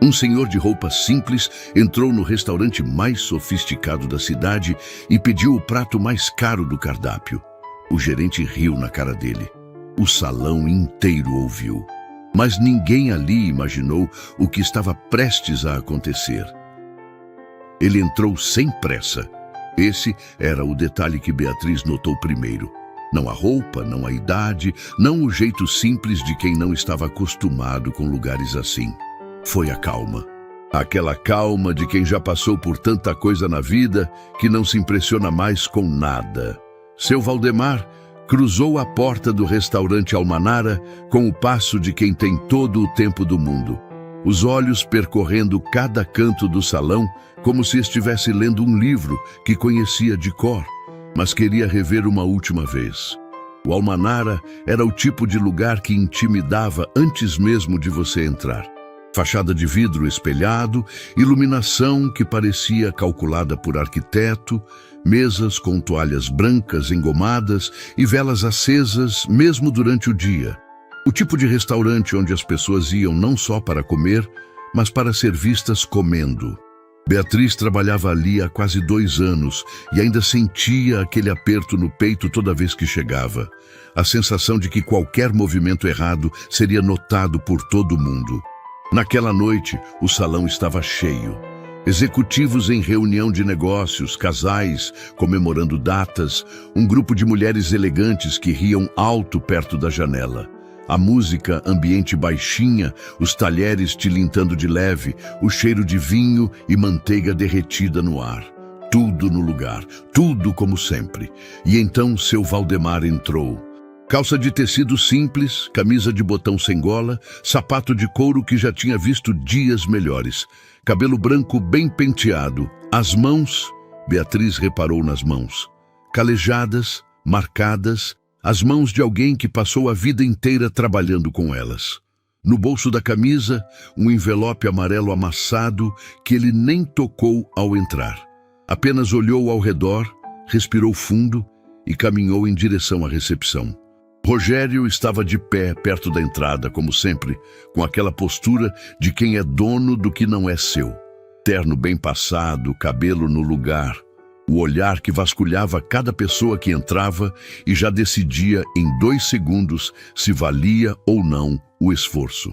Um senhor de roupas simples entrou no restaurante mais sofisticado da cidade e pediu o prato mais caro do cardápio. O gerente riu na cara dele. O salão inteiro ouviu. Mas ninguém ali imaginou o que estava prestes a acontecer. Ele entrou sem pressa. Esse era o detalhe que Beatriz notou primeiro. Não a roupa, não a idade, não o jeito simples de quem não estava acostumado com lugares assim. Foi a calma. Aquela calma de quem já passou por tanta coisa na vida que não se impressiona mais com nada. Seu Valdemar cruzou a porta do restaurante Almanara com o passo de quem tem todo o tempo do mundo. Os olhos percorrendo cada canto do salão como se estivesse lendo um livro que conhecia de cor, mas queria rever uma última vez. O Almanara era o tipo de lugar que intimidava antes mesmo de você entrar. Fachada de vidro espelhado, iluminação que parecia calculada por arquiteto, mesas com toalhas brancas engomadas e velas acesas mesmo durante o dia. O tipo de restaurante onde as pessoas iam não só para comer, mas para ser vistas comendo. Beatriz trabalhava ali há quase 2 anos e ainda sentia aquele aperto no peito toda vez que chegava. A sensação de que qualquer movimento errado seria notado por todo mundo. Naquela noite, o salão estava cheio. Executivos em reunião de negócios, casais comemorando datas, um grupo de mulheres elegantes que riam alto perto da janela. A música, ambiente baixinha, os talheres tilintando de leve, o cheiro de vinho e manteiga derretida no ar. Tudo no lugar, tudo como sempre. E então seu Valdemar entrou. Calça de tecido simples, camisa de botão sem gola, sapato de couro que já tinha visto dias melhores, cabelo branco bem penteado, as mãos, Beatriz reparou nas mãos, calejadas, marcadas, as mãos de alguém que passou a vida inteira trabalhando com elas. No bolso da camisa, um envelope amarelo amassado que ele nem tocou ao entrar. Apenas olhou ao redor, respirou fundo e caminhou em direção à recepção. Rogério estava de pé perto da entrada, como sempre, com aquela postura de quem é dono do que não é seu. Terno bem passado, cabelo no lugar, o olhar que vasculhava cada pessoa que entrava e já decidia em 2 segundos se valia ou não o esforço.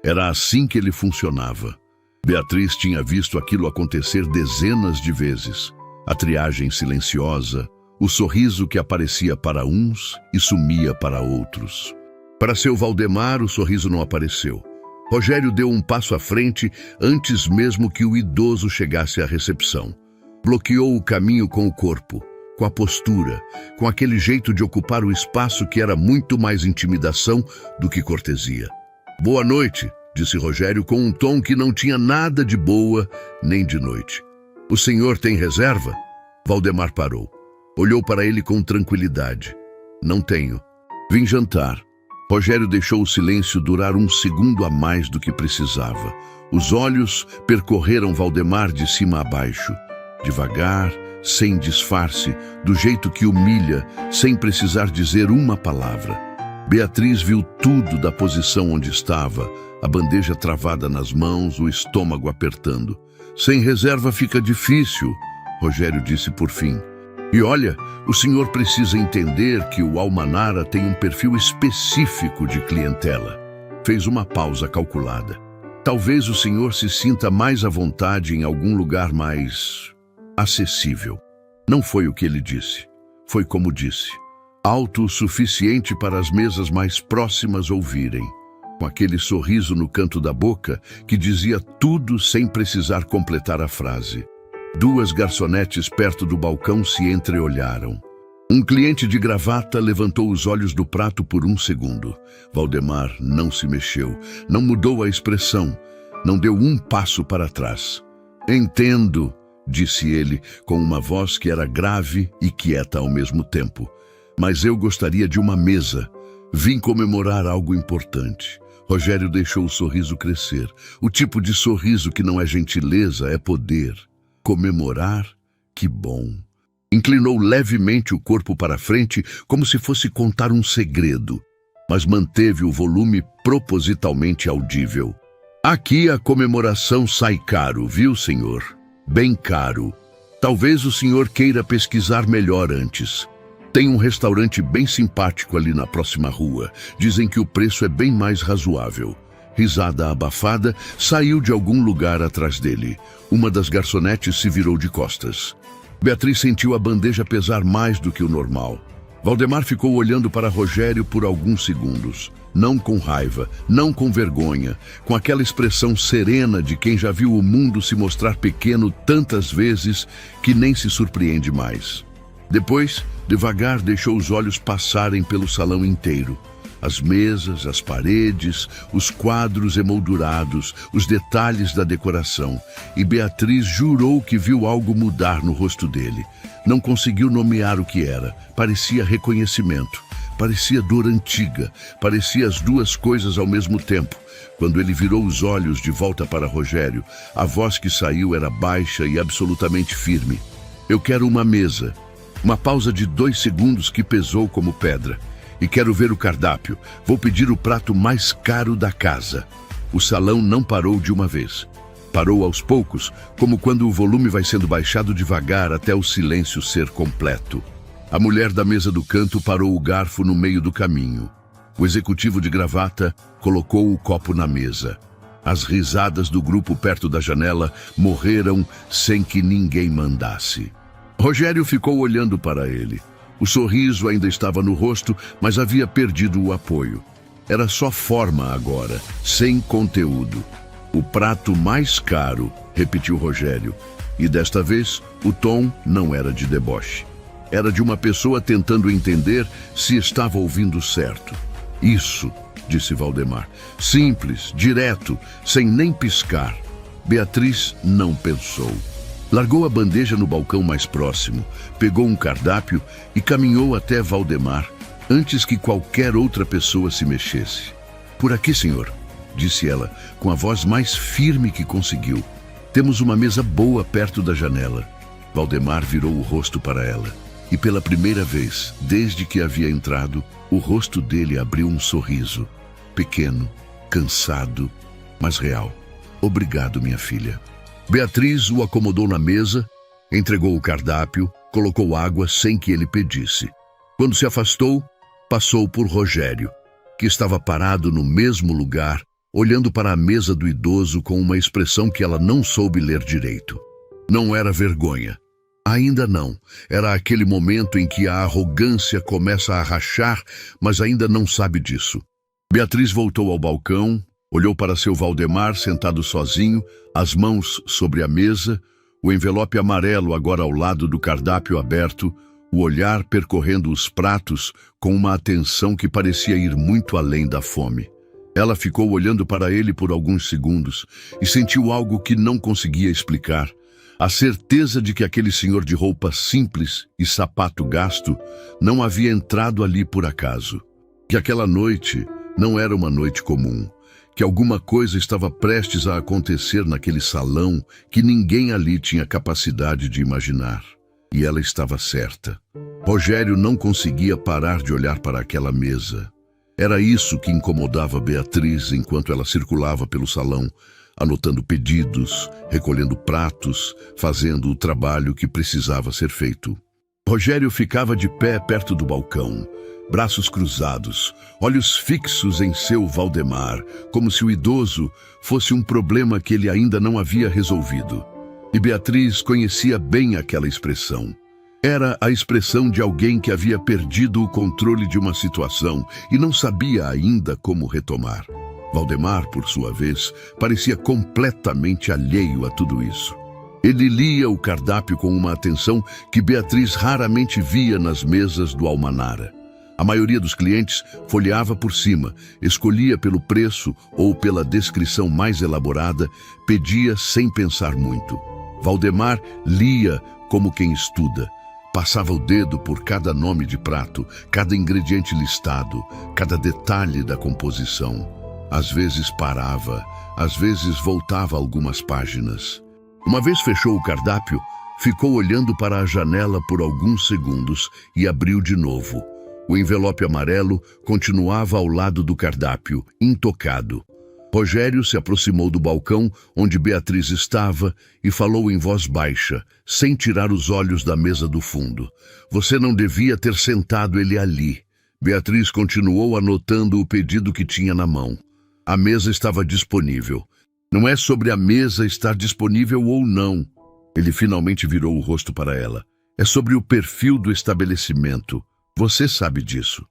Era assim que ele funcionava. Beatriz tinha visto aquilo acontecer dezenas de vezes. A triagem silenciosa, o sorriso que aparecia para uns e sumia para outros. Para seu Valdemar, o sorriso não apareceu. Rogério deu um passo à frente antes mesmo que o idoso chegasse à recepção. Bloqueou o caminho com o corpo, com a postura, com aquele jeito de ocupar o espaço que era muito mais intimidação do que cortesia. «Boa noite», disse Rogério com um tom que não tinha nada de boa nem de noite. «O senhor tem reserva?» Valdemar parou. Olhou para ele com tranquilidade. «Não tenho. Vim jantar». Rogério deixou o silêncio durar 1 segundo a mais do que precisava. Os olhos percorreram Valdemar de cima a baixo. Devagar, sem disfarce, do jeito que humilha, sem precisar dizer uma palavra. Beatriz viu tudo da posição onde estava, a bandeja travada nas mãos, o estômago apertando. «Sem reserva fica difícil», Rogério disse por fim. «E olha, o senhor precisa entender que o Almanara tem um perfil específico de clientela». Fez uma pausa calculada. «Talvez o senhor se sinta mais à vontade em algum lugar mais acessível». Não foi o que ele disse. Foi como disse. Alto o suficiente para as mesas mais próximas ouvirem. Com aquele sorriso no canto da boca que dizia tudo sem precisar completar a frase. 2 garçonetes perto do balcão se entreolharam. Um cliente de gravata levantou os olhos do prato por 1 segundo. Valdemar não se mexeu, não mudou a expressão, não deu um passo para trás. «Entendo», disse ele com uma voz que era grave e quieta ao mesmo tempo. «Mas eu gostaria de uma mesa. Vim comemorar algo importante». Rogério deixou o sorriso crescer. O tipo de sorriso que não é gentileza, é poder. Comemorar? Que bom. Inclinou levemente o corpo para frente, como se fosse contar um segredo, mas manteve o volume propositalmente audível. Aqui a comemoração sai caro, viu, senhor? Bem caro. Talvez o senhor queira pesquisar melhor antes. Tem um restaurante bem simpático ali na próxima rua. Dizem que o preço é bem mais razoável. Risada abafada saiu de algum lugar atrás dele. Uma das garçonetes se virou de costas. Beatriz sentiu a bandeja pesar mais do que o normal. Valdemar ficou olhando para Rogério por alguns segundos. Não com raiva, não com vergonha, com aquela expressão serena de quem já viu o mundo se mostrar pequeno tantas vezes que nem se surpreende mais. Depois, devagar, deixou os olhos passarem pelo salão inteiro. As mesas, as paredes, os quadros emoldurados, os detalhes da decoração. E Beatriz jurou que viu algo mudar no rosto dele. Não conseguiu nomear o que era. Parecia reconhecimento. Parecia dor antiga. Parecia as duas coisas ao mesmo tempo. Quando ele virou os olhos de volta para Rogério, a voz que saiu era baixa e absolutamente firme. Eu quero uma mesa. Uma pausa de 2 segundos que pesou como pedra. E quero ver o cardápio. Vou pedir o prato mais caro da casa. O salão não parou de uma vez. Parou aos poucos, como quando o volume vai sendo baixado devagar até o silêncio ser completo. A mulher da mesa do canto parou o garfo no meio do caminho. O executivo de gravata colocou o copo na mesa. As risadas do grupo perto da janela morreram sem que ninguém mandasse. Rogério ficou olhando para ele. O sorriso ainda estava no rosto, mas havia perdido o apoio. Era só forma agora, sem conteúdo. O prato mais caro, repetiu Rogério. E desta vez, o tom não era de deboche. Era de uma pessoa tentando entender se estava ouvindo certo. Isso, disse Valdemar. Simples, direto, sem nem piscar. Beatriz não pensou. Largou a bandeja no balcão mais próximo, pegou um cardápio e caminhou até Valdemar, antes que qualquer outra pessoa se mexesse. Por aqui, senhor, disse ela, com a voz mais firme que conseguiu. Temos uma mesa boa perto da janela. Valdemar virou o rosto para ela. E pela primeira vez, desde que havia entrado, o rosto dele abriu um sorriso. Pequeno, cansado, mas real. Obrigado, minha filha. Beatriz o acomodou na mesa, entregou o cardápio, colocou água sem que ele pedisse. Quando se afastou, passou por Rogério, que estava parado no mesmo lugar, olhando para a mesa do idoso com uma expressão que ela não soube ler direito. Não era vergonha. Ainda não. Era aquele momento em que a arrogância começa a rachar, mas ainda não sabe disso. Beatriz voltou ao balcão, olhou para seu Valdemar sentado sozinho, as mãos sobre a mesa, o envelope amarelo agora ao lado do cardápio aberto, o olhar percorrendo os pratos com uma atenção que parecia ir muito além da fome. Ela ficou olhando para ele por alguns segundos e sentiu algo que não conseguia explicar. A certeza de que aquele senhor de roupa simples e sapato gasto não havia entrado ali por acaso. Que aquela noite não era uma noite comum. Que alguma coisa estava prestes a acontecer naquele salão que ninguém ali tinha capacidade de imaginar. E ela estava certa. Rogério não conseguia parar de olhar para aquela mesa. Era isso que incomodava Beatriz enquanto ela circulava pelo salão, anotando pedidos, recolhendo pratos, fazendo o trabalho que precisava ser feito. Rogério ficava de pé perto do balcão, braços cruzados, olhos fixos em seu Valdemar, como se o idoso fosse um problema que ele ainda não havia resolvido. E Beatriz conhecia bem aquela expressão. Era a expressão de alguém que havia perdido o controle de uma situação e não sabia ainda como retomar. Valdemar, por sua vez, parecia completamente alheio a tudo isso. Ele lia o cardápio com uma atenção que Beatriz raramente via nas mesas do Almanara. A maioria dos clientes folheava por cima, escolhia pelo preço ou pela descrição mais elaborada, pedia sem pensar muito. Valdemar lia como quem estuda. Passava o dedo por cada nome de prato, cada ingrediente listado, cada detalhe da composição. Às vezes parava, às vezes voltava algumas páginas. Uma vez fechou o cardápio, ficou olhando para a janela por alguns segundos e abriu de novo. O envelope amarelo continuava ao lado do cardápio, intocado. Rogério se aproximou do balcão onde Beatriz estava e falou em voz baixa, sem tirar os olhos da mesa do fundo. Você não devia ter sentado ele ali. Beatriz continuou anotando o pedido que tinha na mão. A mesa estava disponível. Não é sobre a mesa estar disponível ou não. Ele finalmente virou o rosto para ela. É sobre o perfil do estabelecimento. Você sabe disso.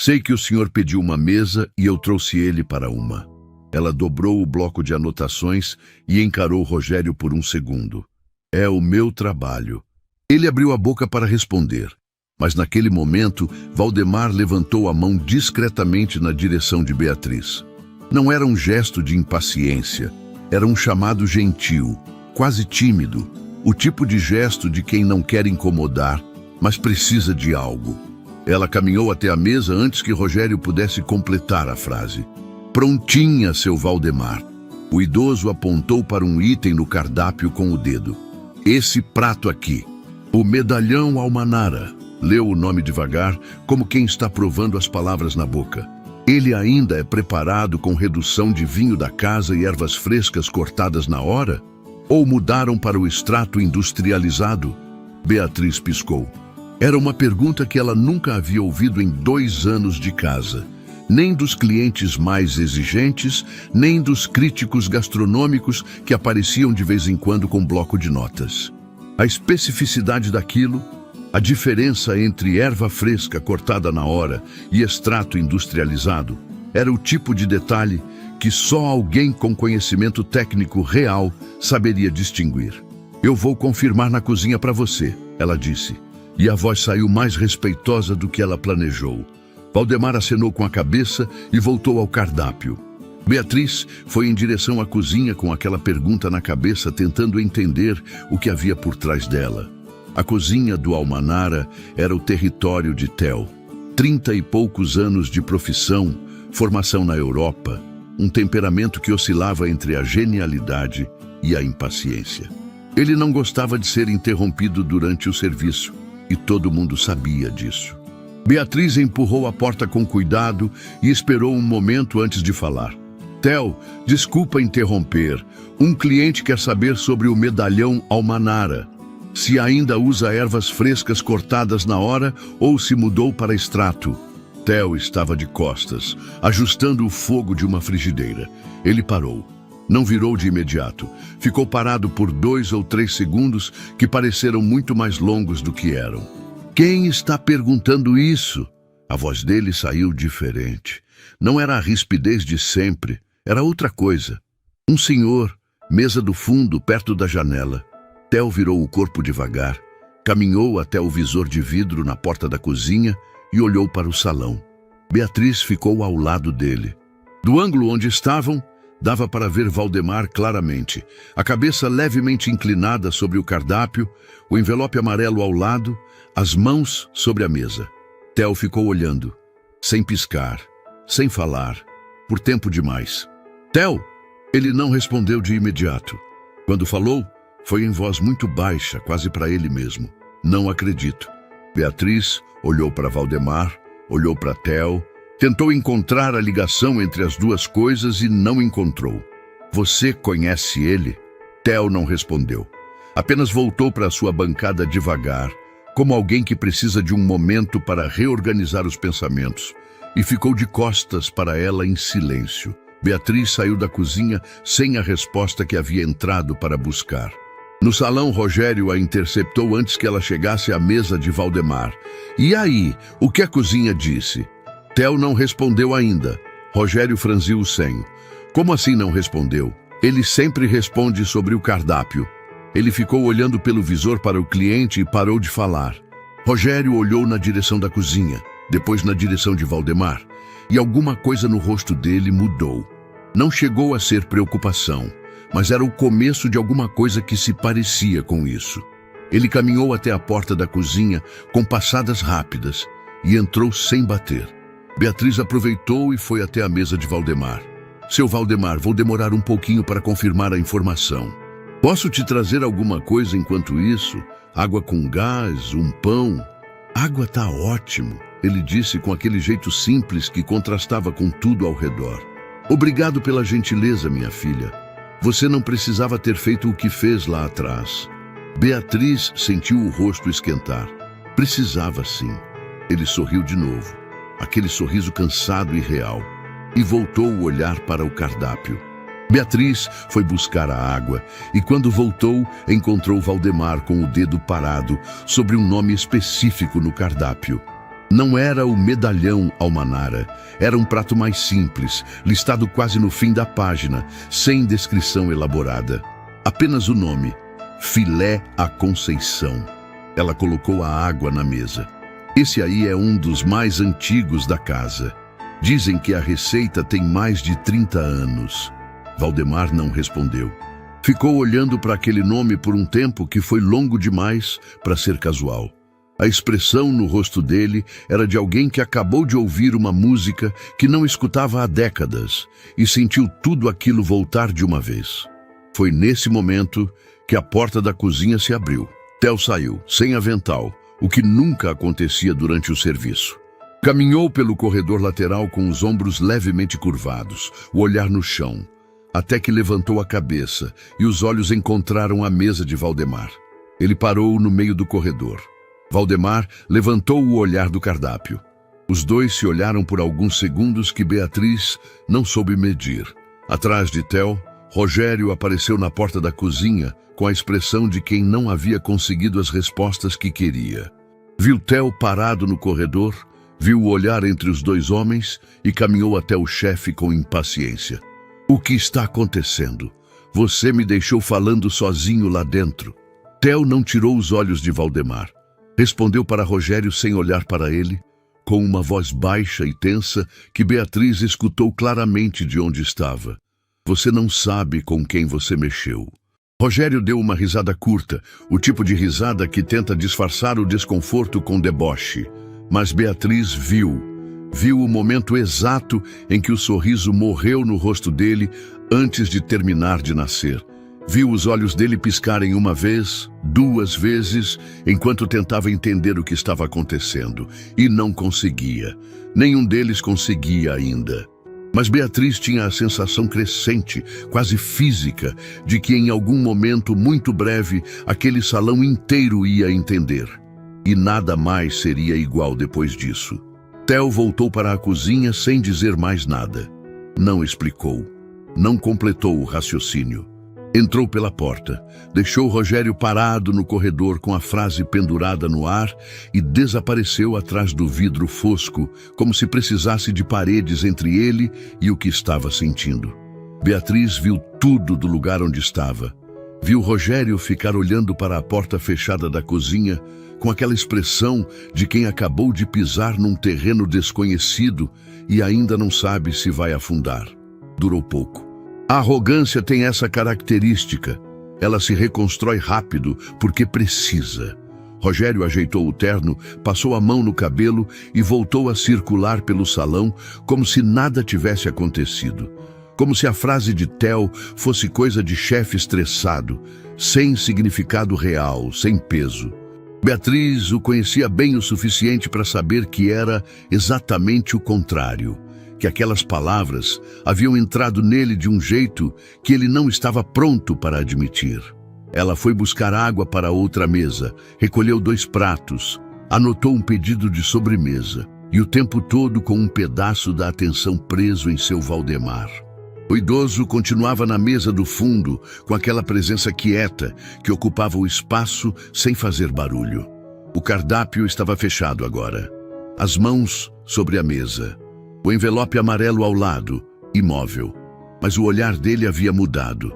Sei que o senhor pediu uma mesa e eu trouxe ele para uma. Ela dobrou o bloco de anotações e encarou Rogério por um segundo. É o meu trabalho. Ele abriu a boca para responder, mas naquele momento, Valdemar levantou a mão discretamente na direção de Beatriz. Não era um gesto de impaciência, era um chamado gentil, quase tímido, o tipo de gesto de quem não quer incomodar, mas precisa de algo. Ela caminhou até a mesa antes que Rogério pudesse completar a frase. Prontinha, seu Valdemar. O idoso apontou para um item no cardápio com o dedo. Esse prato aqui. O medalhão Almanara. Leu o nome devagar, como quem está provando as palavras na boca. Ele ainda é preparado com redução de vinho da casa e ervas frescas cortadas na hora? Ou mudaram para o extrato industrializado? Beatriz piscou. Era uma pergunta que ela nunca havia ouvido em 2 anos de casa. Nem dos clientes mais exigentes, nem dos críticos gastronômicos que apareciam de vez em quando com bloco de notas. A especificidade daquilo, a diferença entre erva fresca cortada na hora e extrato industrializado, era o tipo de detalhe que só alguém com conhecimento técnico real saberia distinguir. Eu vou confirmar na cozinha para você, ela disse, e a voz saiu mais respeitosa do que ela planejou. Valdemar acenou com a cabeça e voltou ao cardápio. Beatriz foi em direção à cozinha com aquela pergunta na cabeça, tentando entender o que havia por trás dela. A cozinha do Almanara era o território de Theo. 30 e poucos anos de profissão, formação na Europa, um temperamento que oscilava entre a genialidade e a impaciência. Ele não gostava de ser interrompido durante o serviço, e todo mundo sabia disso. Beatriz empurrou a porta com cuidado e esperou um momento antes de falar. Theo, desculpa interromper. Um cliente quer saber sobre o medalhão Almanara. Se ainda usa ervas frescas cortadas na hora ou se mudou para extrato. Theo estava de costas, ajustando o fogo de uma frigideira. Ele parou. Não virou de imediato. Ficou parado por 2 ou 3 segundos que pareceram muito mais longos do que eram. Quem está perguntando isso? A voz dele saiu diferente. Não era a rispidez de sempre, era outra coisa. Um senhor, mesa do fundo, perto da janela. Theo virou o corpo devagar, caminhou até o visor de vidro na porta da cozinha e olhou para o salão. Beatriz ficou ao lado dele. Do ângulo onde estavam, dava para ver Valdemar claramente, a cabeça levemente inclinada sobre o cardápio, o envelope amarelo ao lado, as mãos sobre a mesa. Theo ficou olhando, sem piscar, sem falar, por tempo demais. Theo! Ele não respondeu de imediato. Quando falou, foi em voz muito baixa, quase para ele mesmo. Não acredito. Beatriz olhou para Valdemar, olhou para Theo, tentou encontrar a ligação entre as duas coisas e não encontrou. Você conhece ele? Theo não respondeu. Apenas voltou para sua bancada devagar, como alguém que precisa de um momento para reorganizar os pensamentos, e ficou de costas para ela em silêncio. Beatriz saiu da cozinha sem a resposta que havia entrado para buscar. No salão, Rogério a interceptou antes que ela chegasse à mesa de Valdemar. E aí, o que a cozinha disse? Theo não respondeu ainda. Rogério franziu o senho. Como assim não respondeu? Ele sempre responde sobre o cardápio. Ele ficou olhando pelo visor para o cliente e parou de falar. Rogério olhou na direção da cozinha, depois na direção de Valdemar, e alguma coisa no rosto dele mudou. Não chegou a ser preocupação, mas era o começo de alguma coisa que se parecia com isso. Ele caminhou até a porta da cozinha com passadas rápidas e entrou sem bater. Beatriz aproveitou e foi até a mesa de Valdemar. Seu Valdemar, vou demorar um pouquinho para confirmar a informação. Posso te trazer alguma coisa enquanto isso? Água com gás, um pão? Água tá ótimo, ele disse com aquele jeito simples que contrastava com tudo ao redor. Obrigado pela gentileza, minha filha. Você não precisava ter feito o que fez lá atrás. Beatriz sentiu o rosto esquentar. Precisava sim. Ele sorriu de novo, aquele sorriso cansado e real, e voltou o olhar para o cardápio. Beatriz foi buscar a água e, quando voltou, encontrou Valdemar com o dedo parado sobre um nome específico no cardápio. Não era o medalhão almanara, era um prato mais simples, listado quase no fim da página, sem descrição elaborada. Apenas o nome, Filé à Conceição. Ela colocou a água na mesa. Esse aí é um dos mais antigos da casa. Dizem que a receita tem mais de 30 anos. Valdemar não respondeu. Ficou olhando para aquele nome por um tempo que foi longo demais para ser casual. A expressão no rosto dele era de alguém que acabou de ouvir uma música que não escutava há décadas e sentiu tudo aquilo voltar de uma vez. Foi nesse momento que a porta da cozinha se abriu. Theo saiu, sem avental, o que nunca acontecia durante o serviço. Caminhou pelo corredor lateral com os ombros levemente curvados, o olhar no chão, até que levantou a cabeça e os olhos encontraram a mesa de Valdemar. Ele parou no meio do corredor. Valdemar levantou o olhar do cardápio. Os dois se olharam por alguns segundos que Beatriz não soube medir. Atrás de Theo, Rogério apareceu na porta da cozinha com a expressão de quem não havia conseguido as respostas que queria. Viu Theo parado no corredor, viu o olhar entre os dois homens e caminhou até o chefe com impaciência. O que está acontecendo? Você me deixou falando sozinho lá dentro. Theo não tirou os olhos de Valdemar. Respondeu para Rogério sem olhar para ele, com uma voz baixa e tensa que Beatriz escutou claramente de onde estava. Você não sabe com quem você mexeu. Rogério deu uma risada curta, o tipo de risada que tenta disfarçar o desconforto com deboche. Mas Beatriz viu o momento exato em que o sorriso morreu no rosto dele antes de terminar de nascer. Viu os olhos dele piscarem uma vez, duas vezes, enquanto tentava entender o que estava acontecendo, e não conseguia. Nenhum deles conseguia ainda. Mas Beatriz tinha a sensação crescente, quase física, de que em algum momento muito breve aquele salão inteiro ia entender. E nada mais seria igual depois disso. Theo voltou para a cozinha sem dizer mais nada. Não explicou. Não completou o raciocínio. Entrou pela porta, deixou Rogério parado no corredor com a frase pendurada no ar e desapareceu atrás do vidro fosco, como se precisasse de paredes entre ele e o que estava sentindo. Beatriz viu tudo do lugar onde estava. Viu Rogério ficar olhando para a porta fechada da cozinha com aquela expressão de quem acabou de pisar num terreno desconhecido e ainda não sabe se vai afundar. Durou pouco. A arrogância tem essa característica. Ela se reconstrói rápido porque precisa. Rogério ajeitou o terno, passou a mão no cabelo e voltou a circular pelo salão como se nada tivesse acontecido. Como se a frase de Theo fosse coisa de chefe estressado, sem significado real, sem peso. Beatriz o conhecia bem o suficiente para saber que era exatamente o contrário. Que aquelas palavras haviam entrado nele de um jeito que ele não estava pronto para admitir. Ela foi buscar água para outra mesa, recolheu 2 pratos, anotou um pedido de sobremesa e o tempo todo com um pedaço da atenção preso em seu Valdemar. O idoso continuava na mesa do fundo, com aquela presença quieta que ocupava o espaço sem fazer barulho. O cardápio estava fechado agora, as mãos sobre a mesa. O envelope amarelo ao lado, imóvel. Mas o olhar dele havia mudado.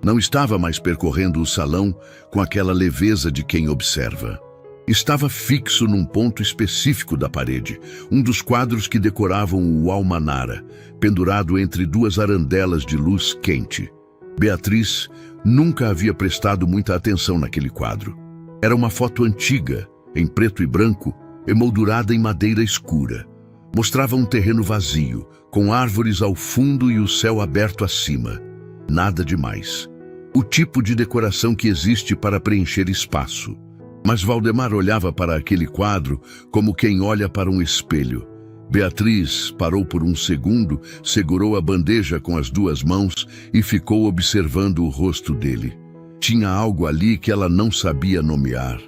Não estava mais percorrendo o salão com aquela leveza de quem observa. Estava fixo num ponto específico da parede, um dos quadros que decoravam o almanara, pendurado entre 2 arandelas de luz quente. Beatriz nunca havia prestado muita atenção naquele quadro. Era uma foto antiga, em preto e branco, emoldurada em madeira escura. Mostrava um terreno vazio, com árvores ao fundo e o céu aberto acima. Nada demais. O tipo de decoração que existe para preencher espaço. Mas Valdemar olhava para aquele quadro como quem olha para um espelho. Beatriz parou por um segundo, segurou a bandeja com as duas mãos e ficou observando o rosto dele. Tinha algo ali que ela não sabia nomear.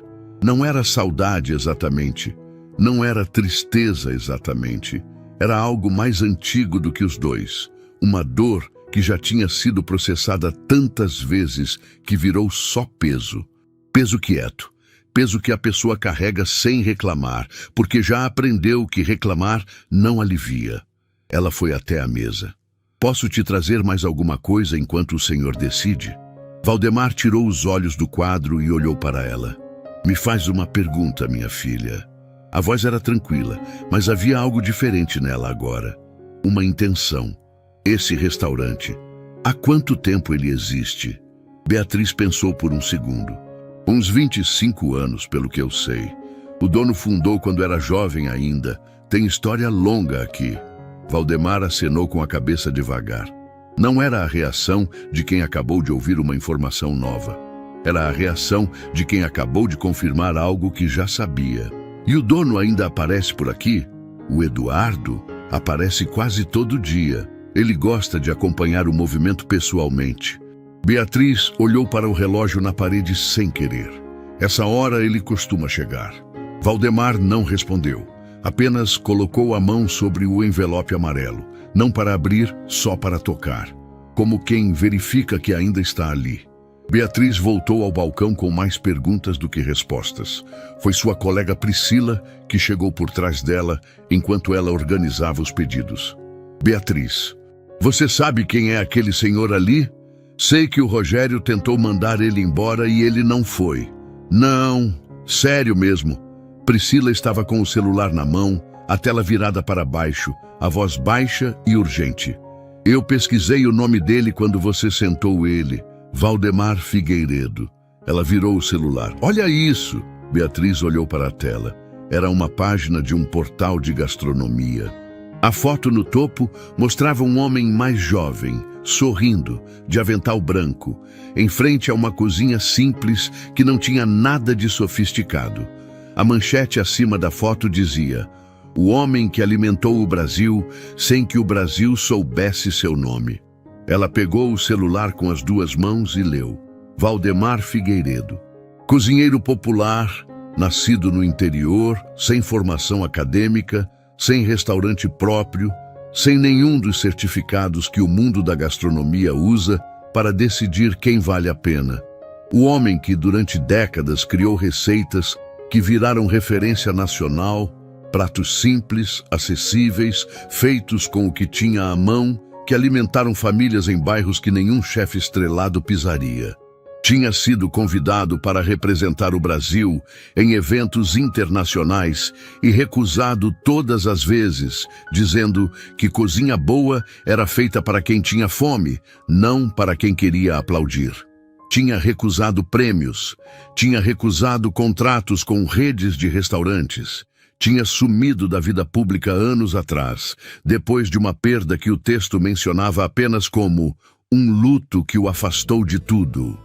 Não era saudade exatamente, não era tristeza exatamente. Era algo mais antigo do que os dois. Uma dor que já tinha sido processada tantas vezes que virou só peso. Peso quieto. Peso que a pessoa carrega sem reclamar, porque já aprendeu que reclamar não alivia. Ela foi até a mesa. Posso te trazer mais alguma coisa enquanto o senhor decide? Valdemar tirou os olhos do quadro e olhou para ela. Me faz uma pergunta, minha filha. A voz era tranquila, mas havia algo diferente nela agora. Uma intenção. Esse restaurante. Há quanto tempo ele existe? Beatriz pensou por um segundo. Uns 25 anos, pelo que eu sei. O dono fundou quando era jovem ainda. Tem história longa aqui. Valdemar acenou com a cabeça devagar. Não era a reação de quem acabou de ouvir uma informação nova. Era a reação de quem acabou de confirmar algo que já sabia. E o dono ainda aparece por aqui? O Eduardo aparece quase todo dia. Ele gosta de acompanhar o movimento pessoalmente. Beatriz olhou para o relógio na parede sem querer. Essa hora ele costuma chegar. Valdemar não respondeu. Apenas colocou a mão sobre o envelope amarelo. Não para abrir, só para tocar. Como quem verifica que ainda está ali. Beatriz voltou ao balcão com mais perguntas do que respostas. Foi sua colega Priscila que chegou por trás dela enquanto ela organizava os pedidos. Beatriz, você sabe quem é aquele senhor ali? Sei que o Rogério tentou mandar ele embora e ele não foi. Não, sério mesmo. Priscila estava com o celular na mão, a tela virada para baixo, a voz baixa e urgente. Eu pesquisei o nome dele quando você sentou ele. Valdemar Figueiredo. Ela virou o celular. Olha isso! Beatriz olhou para a tela. Era uma página de um portal de gastronomia. A foto no topo mostrava um homem mais jovem, sorrindo, de avental branco, em frente a uma cozinha simples que não tinha nada de sofisticado. A manchete acima da foto dizia: o homem que alimentou o Brasil sem que o Brasil soubesse seu nome. Ela pegou o celular com as duas mãos e leu. Valdemar Figueiredo. Cozinheiro popular, nascido no interior, sem formação acadêmica, sem restaurante próprio, sem nenhum dos certificados que o mundo da gastronomia usa para decidir quem vale a pena. O homem que durante décadas criou receitas que viraram referência nacional, pratos simples, acessíveis, feitos com o que tinha à mão, que alimentaram famílias em bairros que nenhum chefe estrelado pisaria. Tinha sido convidado para representar o Brasil em eventos internacionais e recusado todas as vezes, dizendo que cozinha boa era feita para quem tinha fome, não para quem queria aplaudir. Tinha recusado prêmios, tinha recusado contratos com redes de restaurantes, tinha sumido da vida pública anos atrás, depois de uma perda que o texto mencionava apenas como um luto que o afastou de tudo.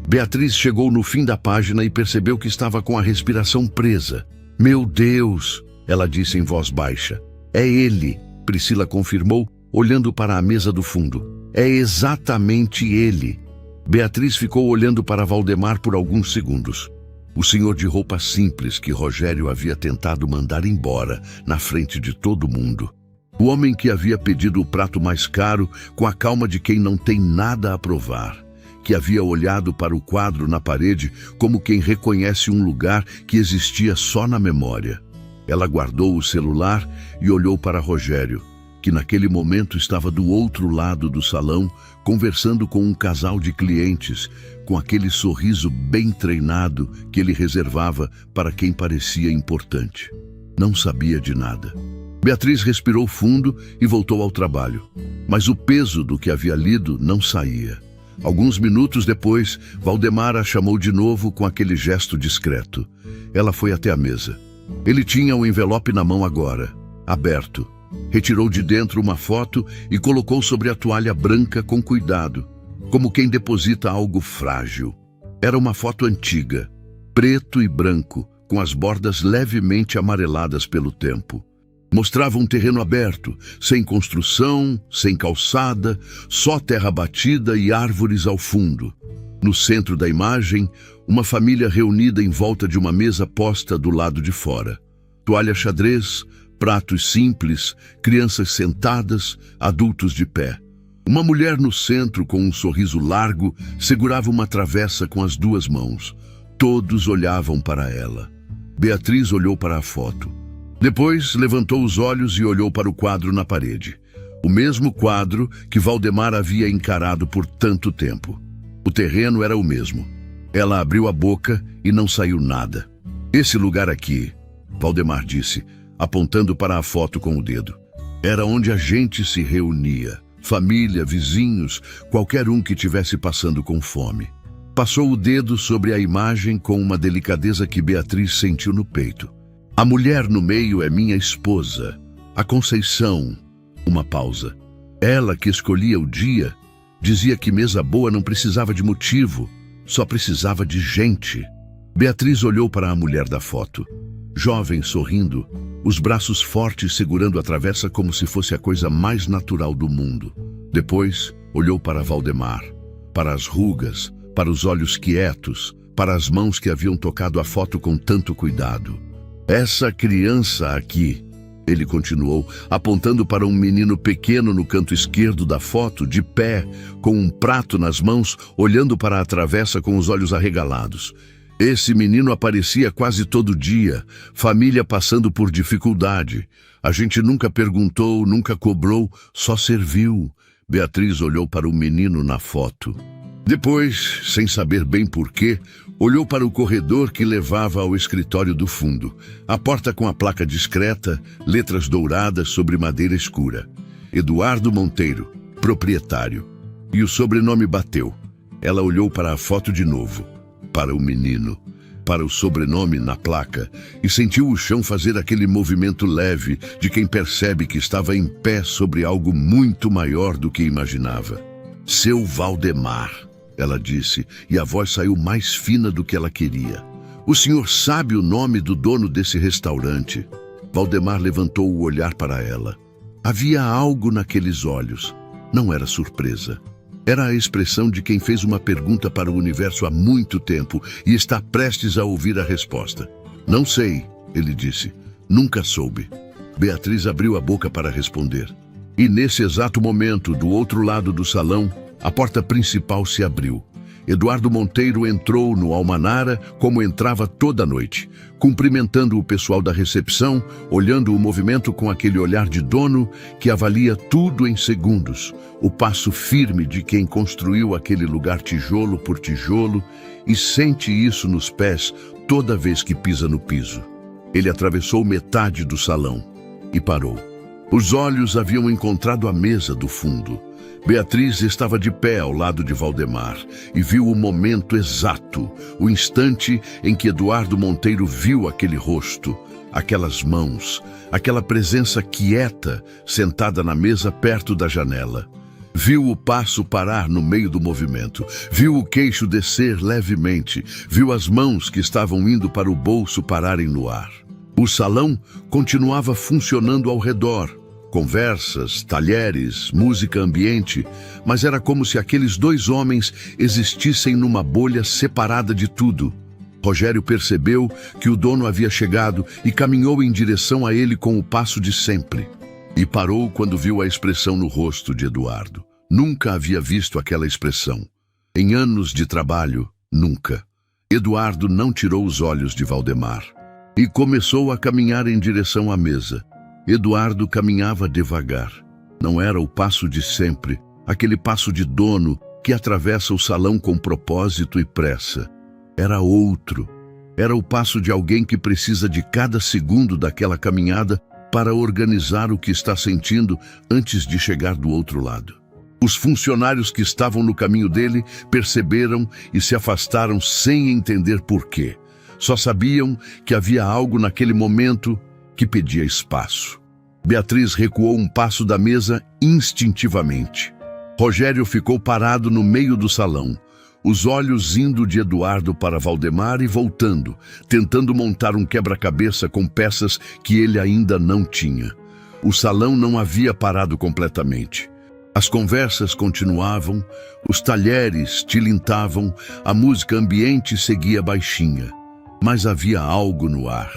Beatriz chegou no fim da página e percebeu que estava com a respiração presa. Meu Deus, ela disse em voz baixa. É ele, Priscila confirmou, olhando para a mesa do fundo. É exatamente ele. Beatriz ficou olhando para Valdemar por alguns segundos. O senhor de roupa simples que Rogério havia tentado mandar embora na frente de todo mundo. O homem que havia pedido o prato mais caro com a calma de quem não tem nada a provar. Que havia olhado para o quadro na parede como quem reconhece um lugar que existia só na memória. Ela guardou o celular e olhou para Rogério, que naquele momento estava do outro lado do salão, conversando com um casal de clientes, com aquele sorriso bem treinado que ele reservava para quem parecia importante. Não sabia de nada. Beatriz respirou fundo e voltou ao trabalho. Mas o peso do que havia lido não saía. Alguns minutos depois, Valdemar a chamou de novo com aquele gesto discreto. Ela foi até a mesa. Ele tinha o envelope na mão agora, aberto. Retirou de dentro uma foto e colocou sobre a toalha branca com cuidado, como quem deposita algo frágil. Era uma foto antiga, preto e branco, com as bordas levemente amareladas pelo tempo. Mostrava um terreno aberto, sem construção, sem calçada, só terra batida e árvores ao fundo. No centro da imagem, uma família reunida em volta de uma mesa posta do lado de fora. Toalha xadrez, pratos simples, crianças sentadas, adultos de pé. Uma mulher no centro, com um sorriso largo, segurava uma travessa com as duas mãos. Todos olhavam para ela. Beatriz olhou para a foto. Depois, levantou os olhos e olhou para o quadro na parede. O mesmo quadro que Valdemar havia encarado por tanto tempo. O terreno era o mesmo. Ela abriu a boca e não saiu nada. Esse lugar aqui, Valdemar disse, apontando para a foto com o dedo. Era onde a gente se reunia. Família, vizinhos, qualquer um que estivesse passando com fome. Passou o dedo sobre a imagem com uma delicadeza que Beatriz sentiu no peito. A mulher no meio é minha esposa, a Conceição. Uma pausa. Ela que escolhia o dia, dizia que mesa boa não precisava de motivo, só precisava de gente. Beatriz olhou para a mulher da foto. Jovem, sorrindo, os braços fortes segurando a travessa como se fosse a coisa mais natural do mundo. Depois, olhou para Valdemar, para as rugas, para os olhos quietos, para as mãos que haviam tocado a foto com tanto cuidado. Essa criança aqui, ele continuou, apontando para um menino pequeno no canto esquerdo da foto, de pé, com um prato nas mãos, olhando para a travessa com os olhos arregalados. Esse menino aparecia quase todo dia, família passando por dificuldade. A gente nunca perguntou, nunca cobrou, só serviu. Beatriz olhou para o menino na foto. Depois, sem saber bem porquê, olhou para o corredor que levava ao escritório do fundo. A porta com a placa discreta, letras douradas sobre madeira escura. Eduardo Monteiro, proprietário. E o sobrenome bateu. Ela olhou para a foto de novo. Para o menino, para o sobrenome na placa, e sentiu o chão fazer aquele movimento leve de quem percebe que estava em pé sobre algo muito maior do que imaginava. Seu Valdemar, ela disse, e a voz saiu mais fina do que ela queria. O senhor sabe o nome do dono desse restaurante? Valdemar levantou o olhar para ela. Havia algo naqueles olhos. Não era surpresa. Era a expressão de quem fez uma pergunta para o universo há muito tempo e está prestes a ouvir a resposta. Não sei, ele disse. Nunca soube. Beatriz abriu a boca para responder. E nesse exato momento, do outro lado do salão, a porta principal se abriu. Eduardo Monteiro entrou no Almanara como entrava toda noite, cumprimentando o pessoal da recepção, olhando o movimento com aquele olhar de dono que avalia tudo em segundos, o passo firme de quem construiu aquele lugar tijolo por tijolo e sente isso nos pés toda vez que pisa no piso. Ele atravessou metade do salão e parou. Os olhos haviam encontrado a mesa do fundo. Beatriz estava de pé ao lado de Valdemar e viu o momento exato, o instante em que Eduardo Monteiro viu aquele rosto, aquelas mãos, aquela presença quieta sentada na mesa perto da janela. Viu o passo parar no meio do movimento, viu o queixo descer levemente, viu as mãos que estavam indo para o bolso pararem no ar. O salão continuava funcionando ao redor. Conversas, talheres, música ambiente, mas era como se aqueles dois homens existissem numa bolha separada de tudo. Rogério percebeu que o dono havia chegado e caminhou em direção a ele com o passo de sempre. E parou quando viu a expressão no rosto de Eduardo. Nunca havia visto aquela expressão. Em anos de trabalho, nunca. Eduardo não tirou os olhos de Valdemar e começou a caminhar em direção à mesa. Eduardo caminhava devagar. Não era o passo de sempre, aquele passo de dono que atravessa o salão com propósito e pressa. Era outro. Era o passo de alguém que precisa de cada segundo daquela caminhada para organizar o que está sentindo antes de chegar do outro lado. Os funcionários que estavam no caminho dele perceberam e se afastaram sem entender por quê. Só sabiam que havia algo naquele momento que pedia espaço. Beatriz recuou um passo da mesa instintivamente. Rogério ficou parado no meio do salão, os olhos indo de Eduardo para Valdemar e voltando, tentando montar um quebra-cabeça com peças que ele ainda não tinha. O salão não havia parado completamente. As conversas continuavam, os talheres tilintavam, a música ambiente seguia baixinha. Mas havia algo no ar.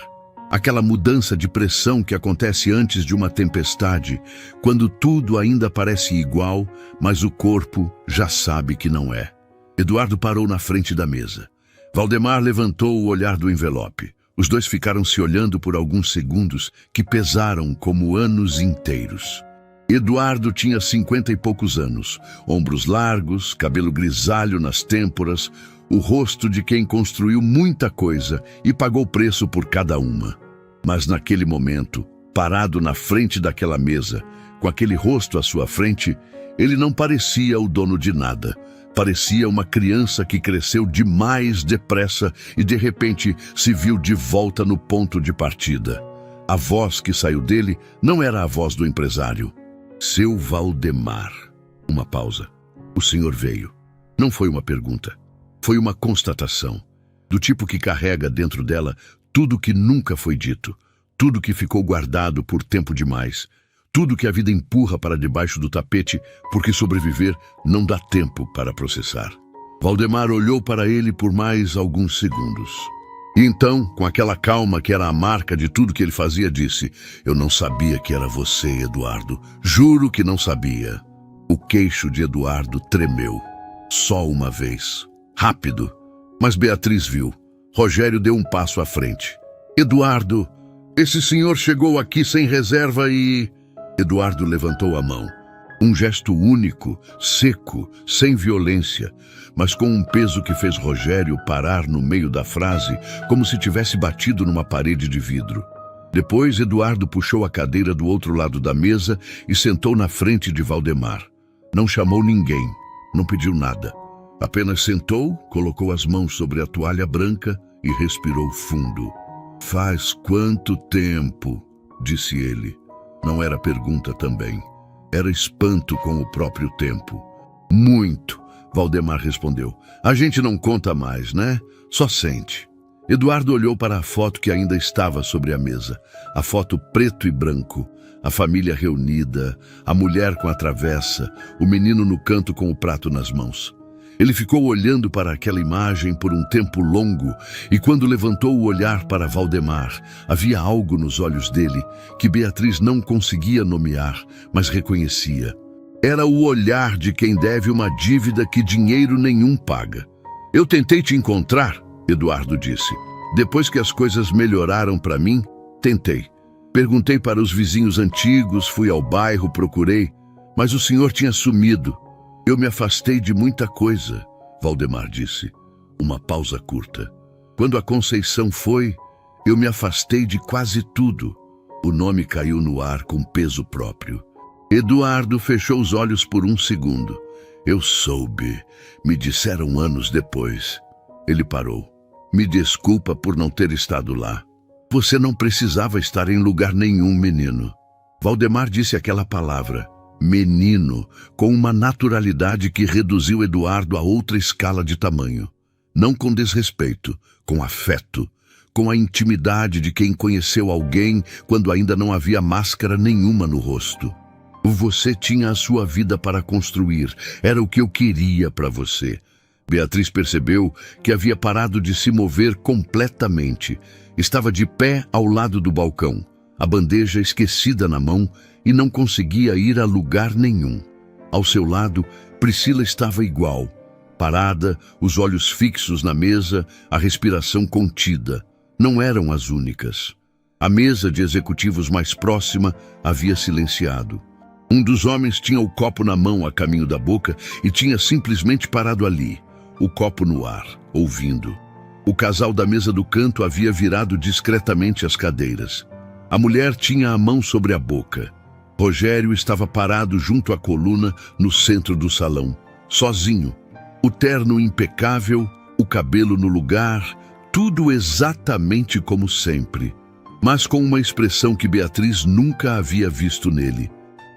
Aquela mudança de pressão que acontece antes de uma tempestade, quando tudo ainda parece igual, mas o corpo já sabe que não é. Eduardo parou na frente da mesa. Valdemar levantou o olhar do envelope. Os dois ficaram se olhando por alguns segundos que pesaram como anos inteiros. Eduardo tinha 50 e poucos anos, ombros largos, cabelo grisalho nas têmporas, o rosto de quem construiu muita coisa e pagou preço por cada uma. Mas naquele momento, parado na frente daquela mesa, com aquele rosto à sua frente, ele não parecia o dono de nada. Parecia uma criança que cresceu demais depressa e de repente se viu de volta no ponto de partida. A voz que saiu dele não era a voz do empresário. Seu Valdemar. Uma pausa. O senhor veio. Não foi uma pergunta. Foi uma constatação. Do tipo que carrega dentro dela tudo que nunca foi dito. Tudo que ficou guardado por tempo demais. Tudo que a vida empurra para debaixo do tapete, porque sobreviver não dá tempo para processar. Valdemar olhou para ele por mais alguns segundos. E então, com aquela calma que era a marca de tudo que ele fazia, disse: "Eu não sabia que era você, Eduardo. Juro que não sabia." O queixo de Eduardo tremeu. Só uma vez. Rápido. Mas Beatriz viu. Rogério deu um passo à frente. "Eduardo, esse senhor chegou aqui sem reserva e..." Eduardo levantou a mão. Um gesto único, seco, sem violência, mas com um peso que fez Rogério parar no meio da frase, como se tivesse batido numa parede de vidro. Depois, Eduardo puxou a cadeira do outro lado da mesa e sentou na frente de Valdemar. Não chamou ninguém, não pediu nada. Apenas sentou, colocou as mãos sobre a toalha branca e respirou fundo. "Faz quanto tempo?" disse ele. Não era pergunta também. Era espanto com o próprio tempo. "Muito", Valdemar respondeu. "A gente não conta mais, né? Só sente." Eduardo olhou para a foto que ainda estava sobre a mesa. A foto preto e branco. A família reunida, a mulher com a travessa, o menino no canto com o prato nas mãos. Ele ficou olhando para aquela imagem por um tempo longo e quando levantou o olhar para Valdemar, havia algo nos olhos dele que Beatriz não conseguia nomear, mas reconhecia. Era o olhar de quem deve uma dívida que dinheiro nenhum paga. "Eu tentei te encontrar", Eduardo disse. "Depois que as coisas melhoraram para mim, tentei. Perguntei para os vizinhos antigos, fui ao bairro, procurei, mas o senhor tinha sumido. Eu me afastei de muita coisa", Valdemar disse. Uma pausa curta. "Quando a Conceição foi, eu me afastei de quase tudo." O nome caiu no ar com peso próprio. Eduardo fechou os olhos por um segundo. "Eu soube. Me disseram anos depois." Ele parou. "Me desculpa por não ter estado lá." "Você não precisava estar em lugar nenhum, menino." Valdemar disse aquela palavra. Menino, com uma naturalidade que reduziu Eduardo a outra escala de tamanho. Não com desrespeito, com afeto, com a intimidade de quem conheceu alguém quando ainda não havia máscara nenhuma no rosto. "Você tinha a sua vida para construir, era o que eu queria para você." Beatriz percebeu que havia parado de se mover completamente. Estava de pé ao lado do balcão, a bandeja esquecida na mão, e não conseguia ir a lugar nenhum. Ao seu lado, Priscila estava igual, parada, os olhos fixos na mesa, a respiração contida. Não eram as únicas. A mesa de executivos mais próxima havia silenciado. Um dos homens tinha o copo na mão a caminho da boca e tinha simplesmente parado ali, o copo no ar, ouvindo. O casal da mesa do canto havia virado discretamente as cadeiras. A mulher tinha a mão sobre a boca. Rogério estava parado junto à coluna no centro do salão, sozinho. O terno impecável, o cabelo no lugar, tudo exatamente como sempre, mas com uma expressão que Beatriz nunca havia visto nele.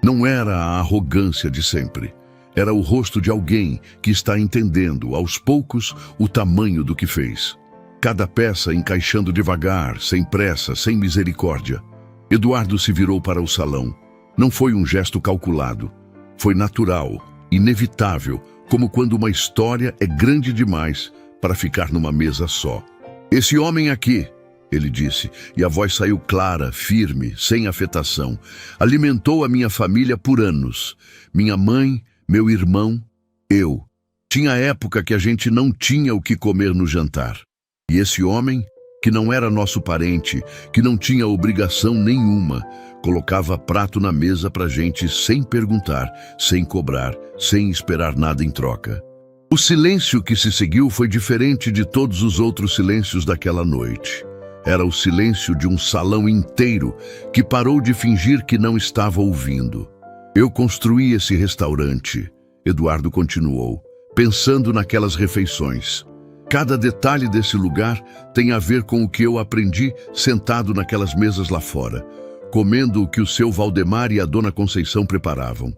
Não era a arrogância de sempre. Era o rosto de alguém que está entendendo, aos poucos, o tamanho do que fez. Cada peça encaixando devagar, sem pressa, sem misericórdia. Eduardo se virou para o salão. Não foi um gesto calculado. Foi natural, inevitável, como quando uma história é grande demais para ficar numa mesa só. "Esse homem aqui", ele disse, e a voz saiu clara, firme, sem afetação. "Alimentou a minha família por anos. Minha mãe, meu irmão, eu. Tinha época que a gente não tinha o que comer no jantar. E esse homem, que não era nosso parente, que não tinha obrigação nenhuma, colocava prato na mesa pra gente sem perguntar, sem cobrar, sem esperar nada em troca." O silêncio que se seguiu foi diferente de todos os outros silêncios daquela noite. Era o silêncio de um salão inteiro que parou de fingir que não estava ouvindo. "Eu construí esse restaurante", Eduardo continuou, "pensando naquelas refeições. Cada detalhe desse lugar tem a ver com o que eu aprendi sentado naquelas mesas lá fora, comendo o que o seu Valdemar e a dona Conceição preparavam."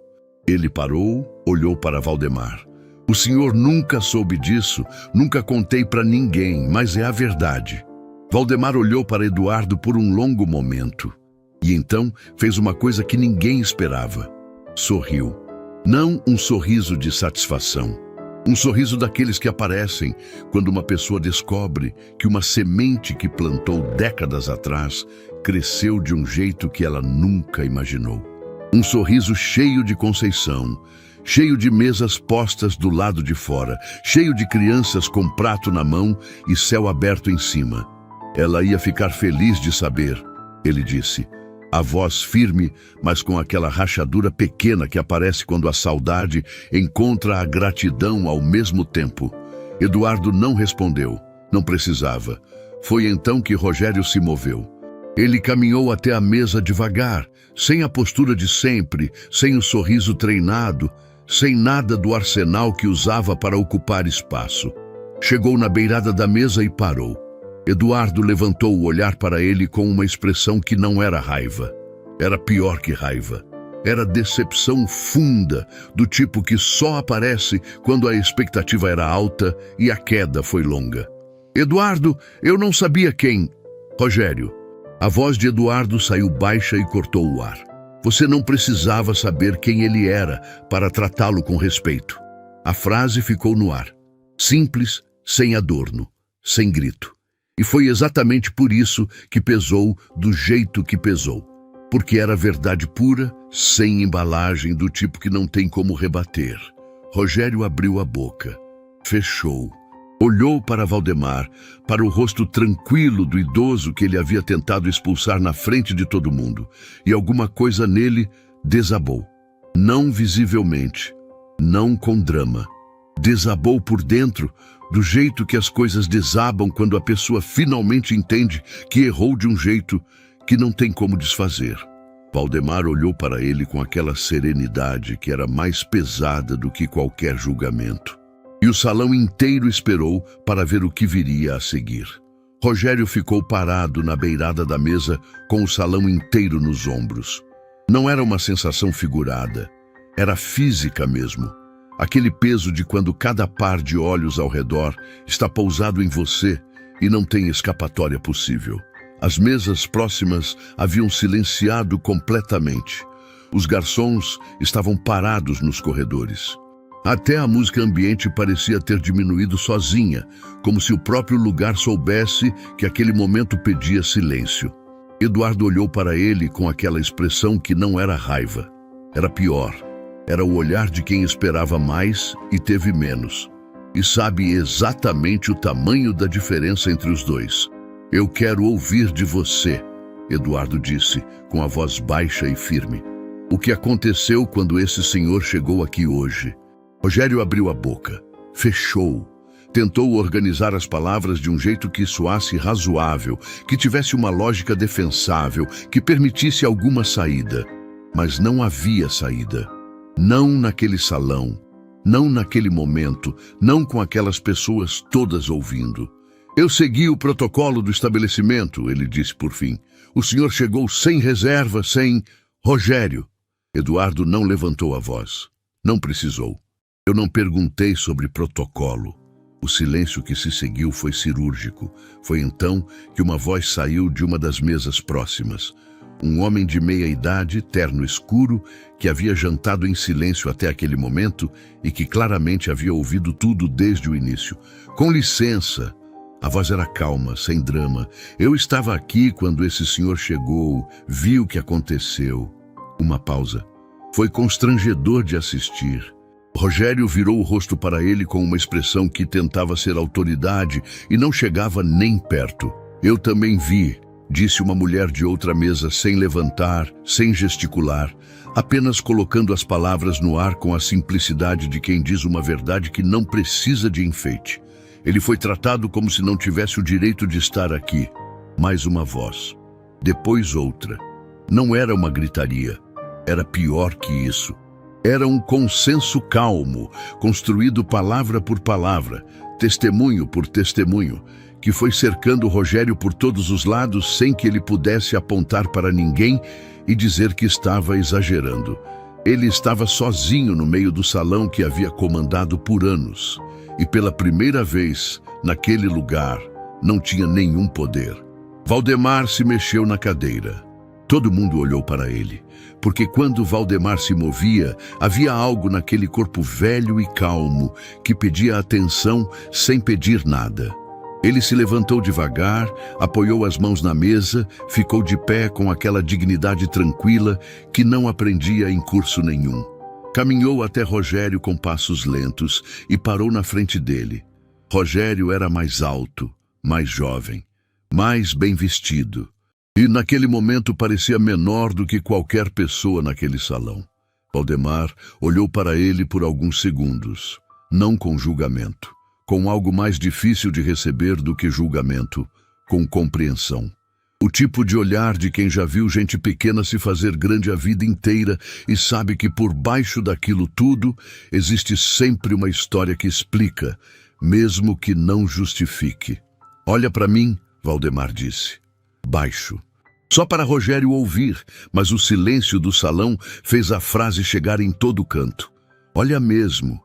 Ele parou, olhou para Valdemar. "O senhor nunca soube disso, nunca contei para ninguém, mas é a verdade." Valdemar olhou para Eduardo por um longo momento. E então fez uma coisa que ninguém esperava. Sorriu. Não um sorriso de satisfação. Um sorriso daqueles que aparecem quando uma pessoa descobre que uma semente que plantou décadas atrás cresceu de um jeito que ela nunca imaginou. Um sorriso cheio de Conceição, cheio de mesas postas do lado de fora, cheio de crianças com prato na mão e céu aberto em cima. "Ela ia ficar feliz de saber", ele disse. A voz firme, mas com aquela rachadura pequena que aparece quando a saudade encontra a gratidão ao mesmo tempo. Eduardo não respondeu, não precisava. Foi então que Rogério se moveu. Ele caminhou até a mesa devagar, sem a postura de sempre, sem o sorriso treinado, sem nada do arsenal que usava para ocupar espaço. Chegou na beirada da mesa e parou. Eduardo levantou o olhar para ele com uma expressão que não era raiva. Era pior que raiva. Era decepção funda, do tipo que só aparece quando a expectativa era alta e a queda foi longa. "Eduardo, eu não sabia quem..." "Rogério." A voz de Eduardo saiu baixa e cortou o ar. Você não precisava saber quem ele era para tratá-lo com respeito. A frase ficou no ar. Simples, sem adorno, sem grito. E foi exatamente por isso que pesou do jeito que pesou. Porque era verdade pura, sem embalagem, do tipo que não tem como rebater. Rogério abriu a boca. Fechou. Olhou para Valdemar, para o rosto tranquilo do idoso que ele havia tentado expulsar na frente de todo mundo. E alguma coisa nele desabou. Não visivelmente, não com drama. Desabou por dentro, do jeito que as coisas desabam quando a pessoa finalmente entende que errou de um jeito que não tem como desfazer. Valdemar olhou para ele com aquela serenidade que era mais pesada do que qualquer julgamento. E o salão inteiro esperou para ver o que viria a seguir. Rogério ficou parado na beirada da mesa com o salão inteiro nos ombros. Não era uma sensação figurada, era física mesmo. Aquele peso de quando cada par de olhos ao redor está pousado em você e não tem escapatória possível. As mesas próximas haviam silenciado completamente. Os garçons estavam parados nos corredores. Até a música ambiente parecia ter diminuído sozinha, como se o próprio lugar soubesse que aquele momento pedia silêncio. Eduardo olhou para ele com aquela expressão que não era raiva. Era pior. Era o olhar de quem esperava mais e teve menos. E sabe exatamente o tamanho da diferença entre os dois. "Eu quero ouvir de você", Eduardo disse, com a voz baixa e firme. "O que aconteceu quando esse senhor chegou aqui hoje?" Rogério abriu a boca. Fechou. Tentou organizar as palavras de um jeito que soasse razoável, que tivesse uma lógica defensável, que permitisse alguma saída. Mas não havia saída. Não naquele salão, não naquele momento, não com aquelas pessoas todas ouvindo. "Eu segui o protocolo do estabelecimento", ele disse por fim. "O senhor chegou sem reserva, sem..." "Rogério." Eduardo não levantou a voz. Não precisou. "Eu não perguntei sobre protocolo." O silêncio que se seguiu foi cirúrgico. Foi então que uma voz saiu de uma das mesas próximas. Um homem de meia-idade, terno escuro, que havia jantado em silêncio até aquele momento e que claramente havia ouvido tudo desde o início. Com licença. A voz era calma, sem drama. Eu estava aqui quando esse senhor chegou, vi o que aconteceu. Uma pausa. Foi constrangedor de assistir. Rogério virou o rosto para ele com uma expressão que tentava ser autoridade e não chegava nem perto. Eu também vi, disse uma mulher de outra mesa sem levantar, sem gesticular, apenas colocando as palavras no ar com a simplicidade de quem diz uma verdade que não precisa de enfeite. Ele foi tratado como se não tivesse o direito de estar aqui. Mais uma voz. Depois outra. Não era uma gritaria. Era pior que isso. Era um consenso calmo, construído palavra por palavra, testemunho por testemunho, que foi cercando Rogério por todos os lados sem que ele pudesse apontar para ninguém e dizer que estava exagerando. Ele estava sozinho no meio do salão que havia comandado por anos. E pela primeira vez, naquele lugar, não tinha nenhum poder. Valdemar se mexeu na cadeira. Todo mundo olhou para ele, porque quando Valdemar se movia, havia algo naquele corpo velho e calmo que pedia atenção sem pedir nada. Ele se levantou devagar, apoiou as mãos na mesa, ficou de pé com aquela dignidade tranquila que não aprendia em curso nenhum. Caminhou até Rogério com passos lentos e parou na frente dele. Rogério era mais alto, mais jovem, mais bem vestido. E naquele momento parecia menor do que qualquer pessoa naquele salão. Valdemar olhou para ele por alguns segundos, não com julgamento, com algo mais difícil de receber do que julgamento, com compreensão. O tipo de olhar de quem já viu gente pequena se fazer grande a vida inteira e sabe que por baixo daquilo tudo existe sempre uma história que explica, mesmo que não justifique. Olha para mim, Valdemar disse. Baixo. Só para Rogério ouvir, mas o silêncio do salão fez a frase chegar em todo canto. Olha mesmo.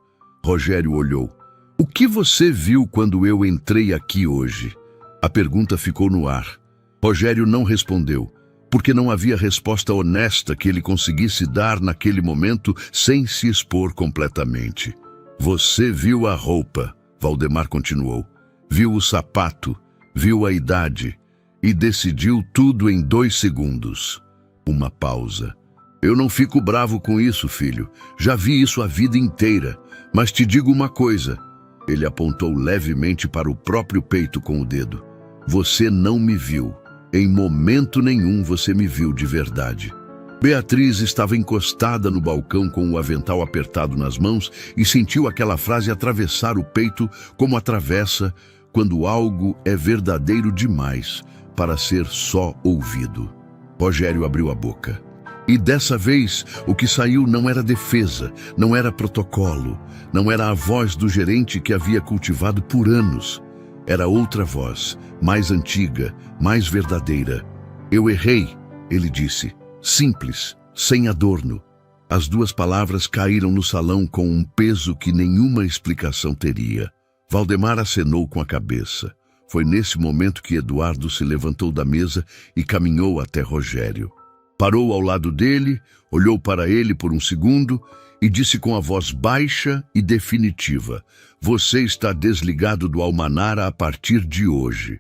Rogério olhou. O que você viu quando eu entrei aqui hoje? A pergunta ficou no ar. Rogério não respondeu, porque não havia resposta honesta que ele conseguisse dar naquele momento sem se expor completamente. Você viu a roupa, Valdemar continuou. Viu o sapato, viu a idade e decidiu tudo em 2 segundos. Uma pausa. Eu não fico bravo com isso, filho. Já vi isso a vida inteira. Mas te digo uma coisa. Ele apontou levemente para o próprio peito com o dedo. Você não me viu. Em momento nenhum você me viu de verdade. Beatriz estava encostada no balcão com o avental apertado nas mãos e sentiu aquela frase atravessar o peito como atravessa quando algo é verdadeiro demais para ser só ouvido. Rogério abriu a boca. E dessa vez, o que saiu não era defesa, não era protocolo, não era a voz do gerente que havia cultivado por anos. Era outra voz, mais antiga, mais verdadeira. Eu errei, ele disse, simples, sem adorno. As 2 palavras caíram no salão com um peso que nenhuma explicação teria. Valdemar acenou com a cabeça. Foi nesse momento que Eduardo se levantou da mesa e caminhou até Rogério. Parou ao lado dele, olhou para ele por um segundo e disse com a voz baixa e definitiva: você está desligado do Almanara a partir de hoje.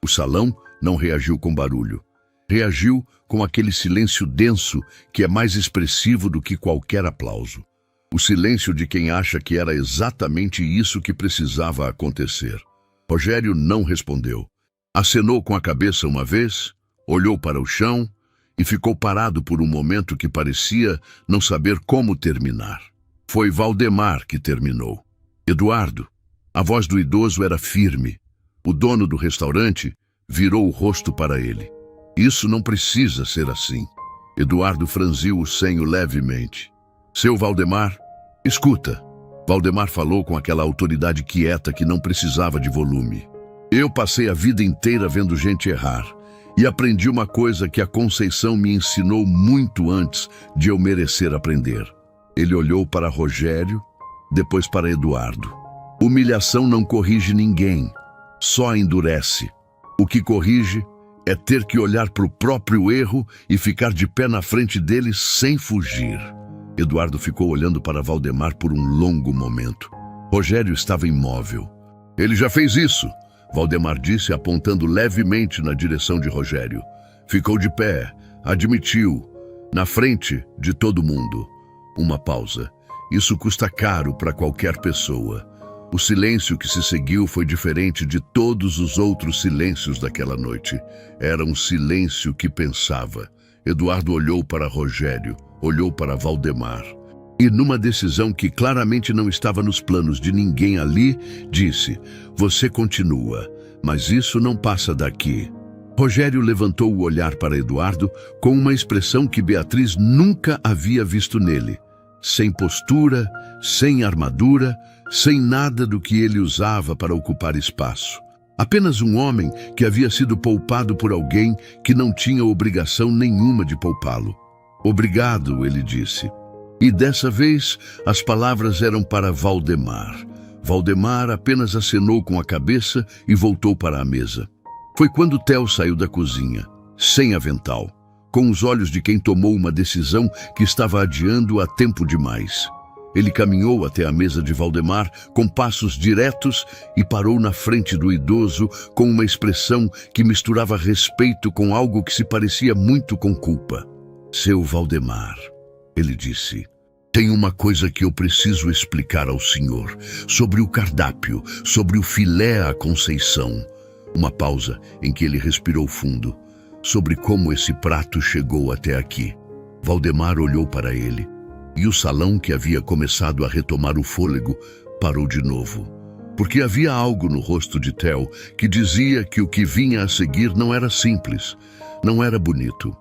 O salão não reagiu com barulho. Reagiu com aquele silêncio denso que é mais expressivo do que qualquer aplauso. O silêncio de quem acha que era exatamente isso que precisava acontecer. Rogério não respondeu. Acenou com a cabeça uma vez, olhou para o chão e ficou parado por um momento que parecia não saber como terminar. Foi Valdemar que terminou. Eduardo. A voz do idoso era firme. O dono do restaurante virou o rosto para ele. Isso não precisa ser assim. Eduardo franziu o senho levemente. Seu Valdemar, escuta. Valdemar falou com aquela autoridade quieta que não precisava de volume. Eu passei a vida inteira vendo gente errar. E aprendi uma coisa que a Conceição me ensinou muito antes de eu merecer aprender. Ele olhou para Rogério, depois para Eduardo. Humilhação não corrige ninguém, só endurece. O que corrige É ter que olhar para o próprio erro e ficar de pé na frente dele sem fugir. Eduardo ficou olhando para Valdemar por um longo momento. Rogério estava imóvel. Ele já fez isso, Valdemar disse, apontando levemente na direção de Rogério. Ficou de pé, admitiu, na frente de todo mundo. Uma pausa. Isso custa caro para qualquer pessoa. O silêncio que se seguiu foi diferente de todos os outros silêncios daquela noite. Era um silêncio que pensava. Eduardo olhou para Rogério, olhou para Valdemar. E numa decisão que claramente não estava nos planos de ninguém ali, disse: "Você continua, mas isso não passa daqui." Rogério levantou o olhar para Eduardo com uma expressão que Beatriz nunca havia visto nele. Sem postura, sem armadura, sem nada do que ele usava para ocupar espaço. Apenas um homem que havia sido poupado por alguém que não tinha obrigação nenhuma de poupá-lo. "Obrigado", ele disse. E dessa vez, as palavras eram para Valdemar. Valdemar apenas acenou com a cabeça e voltou para a mesa. Foi quando Theo saiu da cozinha, sem avental, com os olhos de quem tomou uma decisão que estava adiando há tempo demais. Ele caminhou até a mesa de Valdemar com passos diretos e parou na frente do idoso com uma expressão que misturava respeito com algo que se parecia muito com culpa. "Seu Valdemar", ele disse, "tem uma coisa que eu preciso explicar ao senhor, sobre o cardápio, sobre o filé à Conceição." Uma pausa em que ele respirou fundo. "Sobre como esse prato chegou até aqui." Valdemar olhou para ele. E o salão, que havia começado a retomar o fôlego, parou de novo. Porque havia algo no rosto de Theo que dizia que o que vinha a seguir não era simples, não era bonito.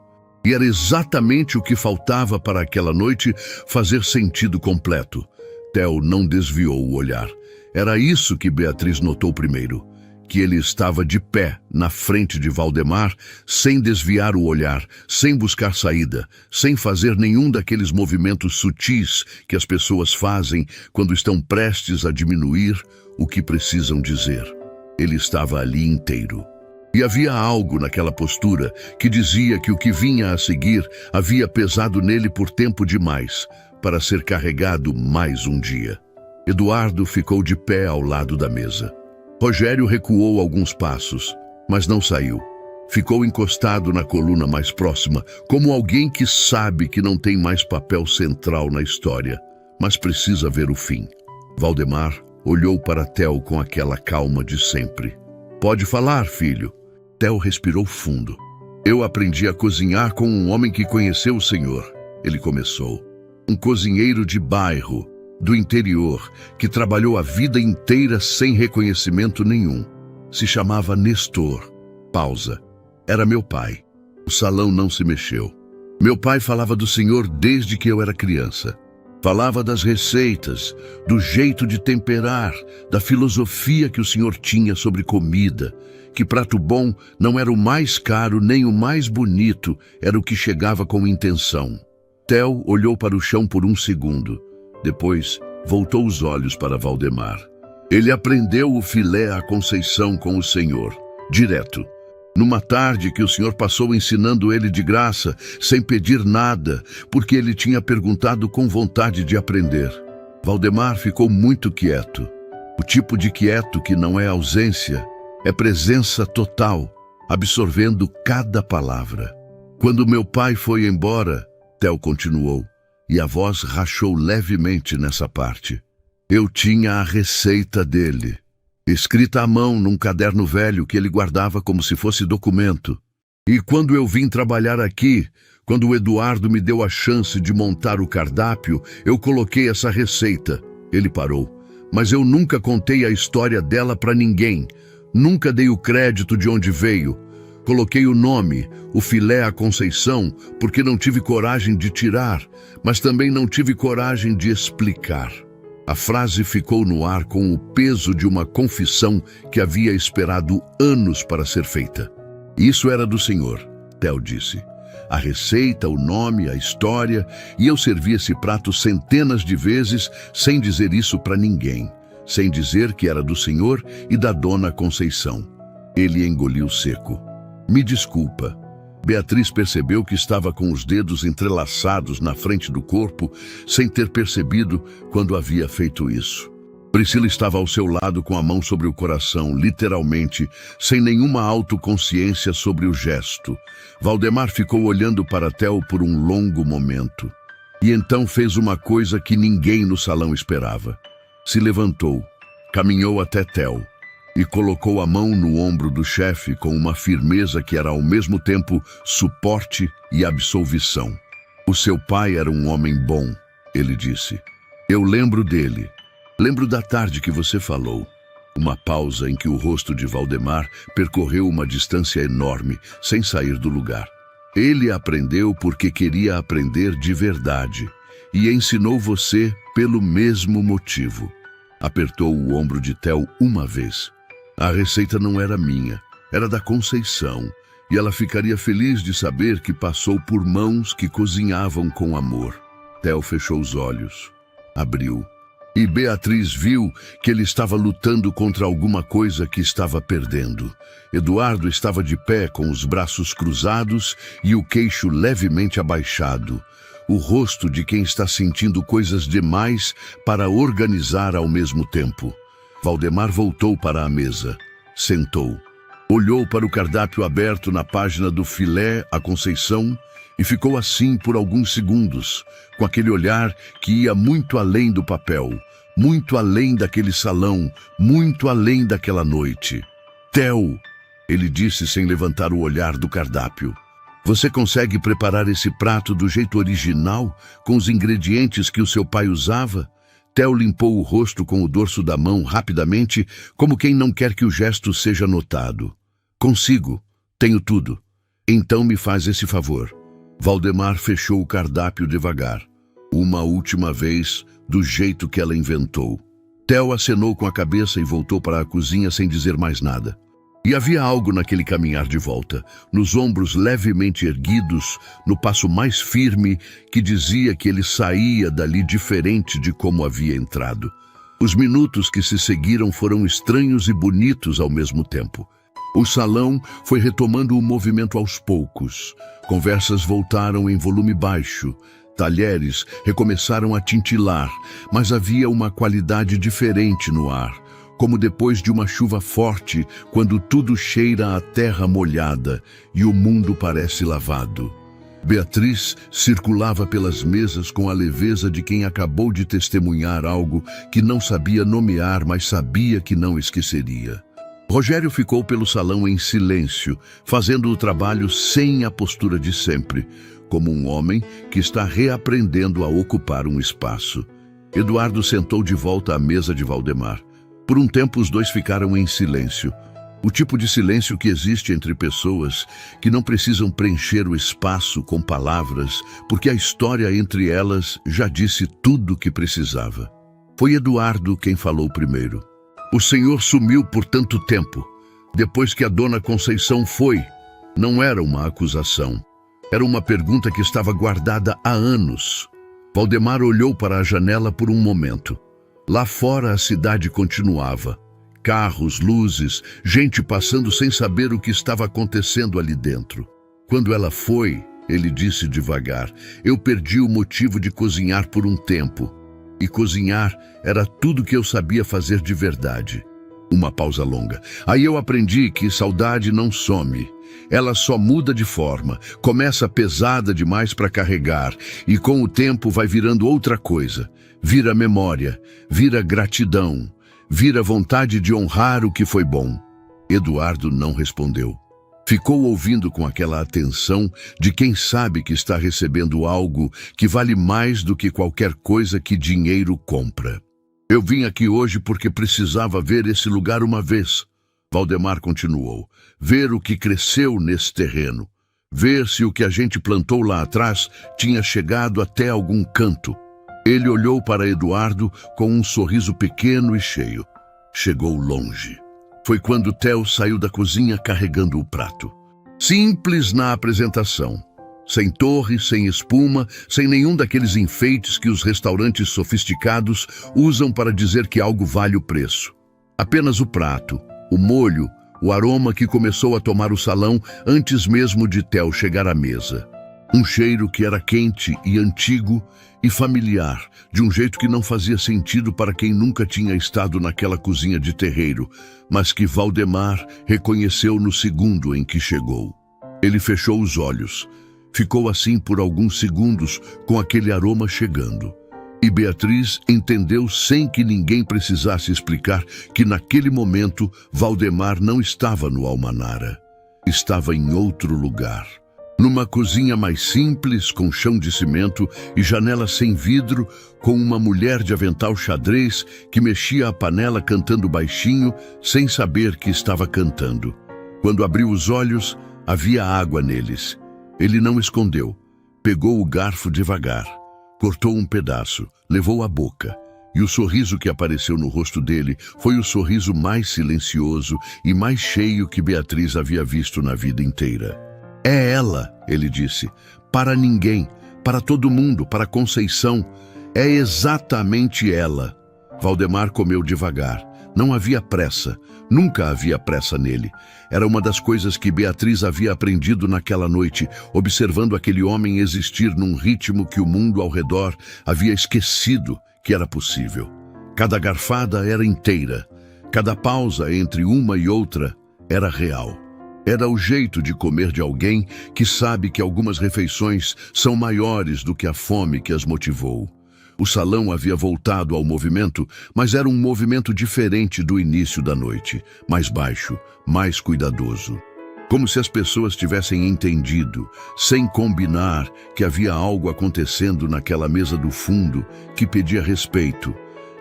E era exatamente o que faltava para aquela noite fazer sentido completo. Theo não desviou o olhar. Era isso que Beatriz notou primeiro. Que ele estava de pé na frente de Valdemar, sem desviar o olhar, sem buscar saída, sem fazer nenhum daqueles movimentos sutis que as pessoas fazem quando estão prestes a diminuir o que precisam dizer. Ele estava ali inteiro. E havia algo naquela postura que dizia que o que vinha a seguir havia pesado nele por tempo demais para ser carregado mais um dia. Eduardo ficou de pé ao lado da mesa. Rogério recuou alguns passos, mas não saiu. Ficou encostado na coluna mais próxima, como alguém que sabe que não tem mais papel central na história, mas precisa ver o fim. Valdemar olhou para Theo com aquela calma de sempre. "Pode falar, filho." Theo respirou fundo. "Eu aprendi a cozinhar com um homem que conheceu o senhor", ele começou. "Um cozinheiro de bairro, do interior, que trabalhou a vida inteira sem reconhecimento nenhum. Se chamava Nestor." Pausa. "Era meu pai." O salão não se mexeu. "Meu pai falava do senhor desde que eu era criança. Falava das receitas, do jeito de temperar, da filosofia que o senhor tinha sobre comida, que prato bom não era o mais caro nem o mais bonito, era o que chegava com intenção." Theo olhou para o chão por um segundo. Depois, voltou os olhos para Valdemar. "Ele aprendeu o filé à Conceição com o senhor, direto. Numa tarde que o senhor passou ensinando ele de graça, sem pedir nada, porque ele tinha perguntado com vontade de aprender." Valdemar ficou muito quieto. O tipo de quieto que não é ausência, é presença total, absorvendo cada palavra. "Quando meu pai foi embora", Theo continuou, e a voz rachou levemente nessa parte, "eu tinha a receita dele, escrita à mão num caderno velho que ele guardava como se fosse documento. E quando eu vim trabalhar aqui, quando o Eduardo me deu a chance de montar o cardápio, eu coloquei essa receita." Ele parou. "Mas eu nunca contei a história dela para ninguém, nunca dei o crédito de onde veio. Coloquei o nome, o filé à Conceição, porque não tive coragem de tirar, mas também não tive coragem de explicar." A frase ficou no ar com o peso de uma confissão que havia esperado anos para ser feita. "Isso era do senhor", Theo disse. "A receita, o nome, a história, e eu servi esse prato centenas de vezes sem dizer isso para ninguém, sem dizer que era do senhor e da dona Conceição." Ele engoliu seco. Me desculpa. Beatriz percebeu que estava com os dedos entrelaçados na frente do corpo, sem ter percebido quando havia feito isso. Priscila estava ao seu lado com a mão sobre o coração, literalmente, sem nenhuma autoconsciência sobre o gesto. Valdemar ficou olhando para Theo por um longo momento. E então fez uma coisa que ninguém no salão esperava. Se levantou, caminhou até Theo e colocou a mão no ombro do chefe com uma firmeza que era ao mesmo tempo suporte e absolvição. O seu pai era um homem bom, ele disse. Eu lembro dele. Lembro da tarde que você falou. Uma pausa em que o rosto de Valdemar percorreu uma distância enorme, sem sair do lugar. Ele aprendeu porque queria aprender de verdade e ensinou você pelo mesmo motivo. Apertou o ombro de Theo uma vez. A receita não era minha, era da Conceição, e ela ficaria feliz de saber que passou por mãos que cozinhavam com amor. Theo fechou os olhos, abriu, e Beatriz viu que ele estava lutando contra alguma coisa que estava perdendo. Eduardo estava de pé com os braços cruzados e o queixo levemente abaixado, o rosto de quem está sentindo coisas demais para organizar ao mesmo tempo. Valdemar voltou para a mesa, sentou, olhou para o cardápio aberto na página do filé à Conceição e ficou assim por alguns segundos, com aquele olhar que ia muito além do papel, muito além daquele salão, muito além daquela noite. Theo, ele disse sem levantar o olhar do cardápio. Você consegue preparar esse prato do jeito original, com os ingredientes que o seu pai usava? Theo limpou o rosto com o dorso da mão rapidamente, como quem não quer que o gesto seja notado. Consigo. Tenho tudo. Então me faz esse favor. Valdemar fechou o cardápio devagar. Uma última vez, do jeito que ela inventou. Theo acenou com a cabeça e voltou para a cozinha sem dizer mais nada. E havia algo naquele caminhar de volta, nos ombros levemente erguidos, no passo mais firme, que dizia que ele saía dali diferente de como havia entrado. Os minutos que se seguiram foram estranhos e bonitos ao mesmo tempo. O salão foi retomando o movimento aos poucos. Conversas voltaram em volume baixo. Talheres recomeçaram a tintilar, mas havia uma qualidade diferente no ar, como depois de uma chuva forte, quando tudo cheira a terra molhada e o mundo parece lavado. Beatriz circulava pelas mesas com a leveza de quem acabou de testemunhar algo que não sabia nomear, mas sabia que não esqueceria. Rogério ficou pelo salão em silêncio, fazendo o trabalho sem a postura de sempre, como um homem que está reaprendendo a ocupar um espaço. Eduardo sentou de volta à mesa de Valdemar. Por um tempo os dois ficaram em silêncio. O tipo de silêncio que existe entre pessoas que não precisam preencher o espaço com palavras, porque a história entre elas já disse tudo o que precisava. Foi Eduardo quem falou primeiro. O senhor sumiu por tanto tempo. Depois que a dona Conceição foi, não era uma acusação. Era uma pergunta que estava guardada há anos. Valdemar olhou para a janela por um momento. Lá fora a cidade continuava. Carros, luzes, gente passando sem saber o que estava acontecendo ali dentro. Quando ela foi, ele disse devagar, eu perdi o motivo de cozinhar por um tempo. E cozinhar era tudo que eu sabia fazer de verdade. Uma pausa longa. Aí eu aprendi que saudade não some. Ela só muda de forma, começa pesada demais para carregar e com o tempo vai virando outra coisa. Vira memória, vira gratidão, vira vontade de honrar o que foi bom. Eduardo não respondeu. Ficou ouvindo com aquela atenção de quem sabe que está recebendo algo que vale mais do que qualquer coisa que dinheiro compra. Eu vim aqui hoje porque precisava ver esse lugar uma vez. Valdemar continuou. Ver o que cresceu nesse terreno. Ver se o que a gente plantou lá atrás tinha chegado até algum canto. Ele olhou para Eduardo com um sorriso pequeno e cheio. Chegou longe. Foi quando Theo saiu da cozinha carregando o prato. Simples na apresentação. Sem torre, sem espuma, sem nenhum daqueles enfeites que os restaurantes sofisticados usam para dizer que algo vale o preço. Apenas o prato, o molho, o aroma que começou a tomar o salão antes mesmo de Theo chegar à mesa. Um cheiro que era quente e antigo e familiar, de um jeito que não fazia sentido para quem nunca tinha estado naquela cozinha de terreiro, mas que Valdemar reconheceu no segundo em que chegou. Ele fechou os olhos. Ficou assim por alguns segundos com aquele aroma chegando. E Beatriz entendeu sem que ninguém precisasse explicar que naquele momento Valdemar não estava no Almanara. Estava em outro lugar. Numa cozinha mais simples, com chão de cimento e janelas sem vidro, com uma mulher de avental xadrez que mexia a panela cantando baixinho, sem saber que estava cantando. Quando abriu os olhos, havia água neles. Ele não escondeu. Pegou o garfo devagar. Cortou um pedaço, levou à boca. E o sorriso que apareceu no rosto dele foi o sorriso mais silencioso e mais cheio que Beatriz havia visto na vida inteira. É ela, ele disse, para ninguém, para todo mundo, para Conceição. É exatamente ela. Valdemar comeu devagar. Não havia pressa, nunca havia pressa nele. Era uma das coisas que Beatriz havia aprendido naquela noite, observando aquele homem existir num ritmo que o mundo ao redor havia esquecido que era possível. Cada garfada era inteira, cada pausa entre uma e outra era real. Era o jeito de comer de alguém que sabe que algumas refeições são maiores do que a fome que as motivou. O salão havia voltado ao movimento, mas era um movimento diferente do início da noite, mais baixo, mais cuidadoso. Como se as pessoas tivessem entendido, sem combinar, que havia algo acontecendo naquela mesa do fundo que pedia respeito.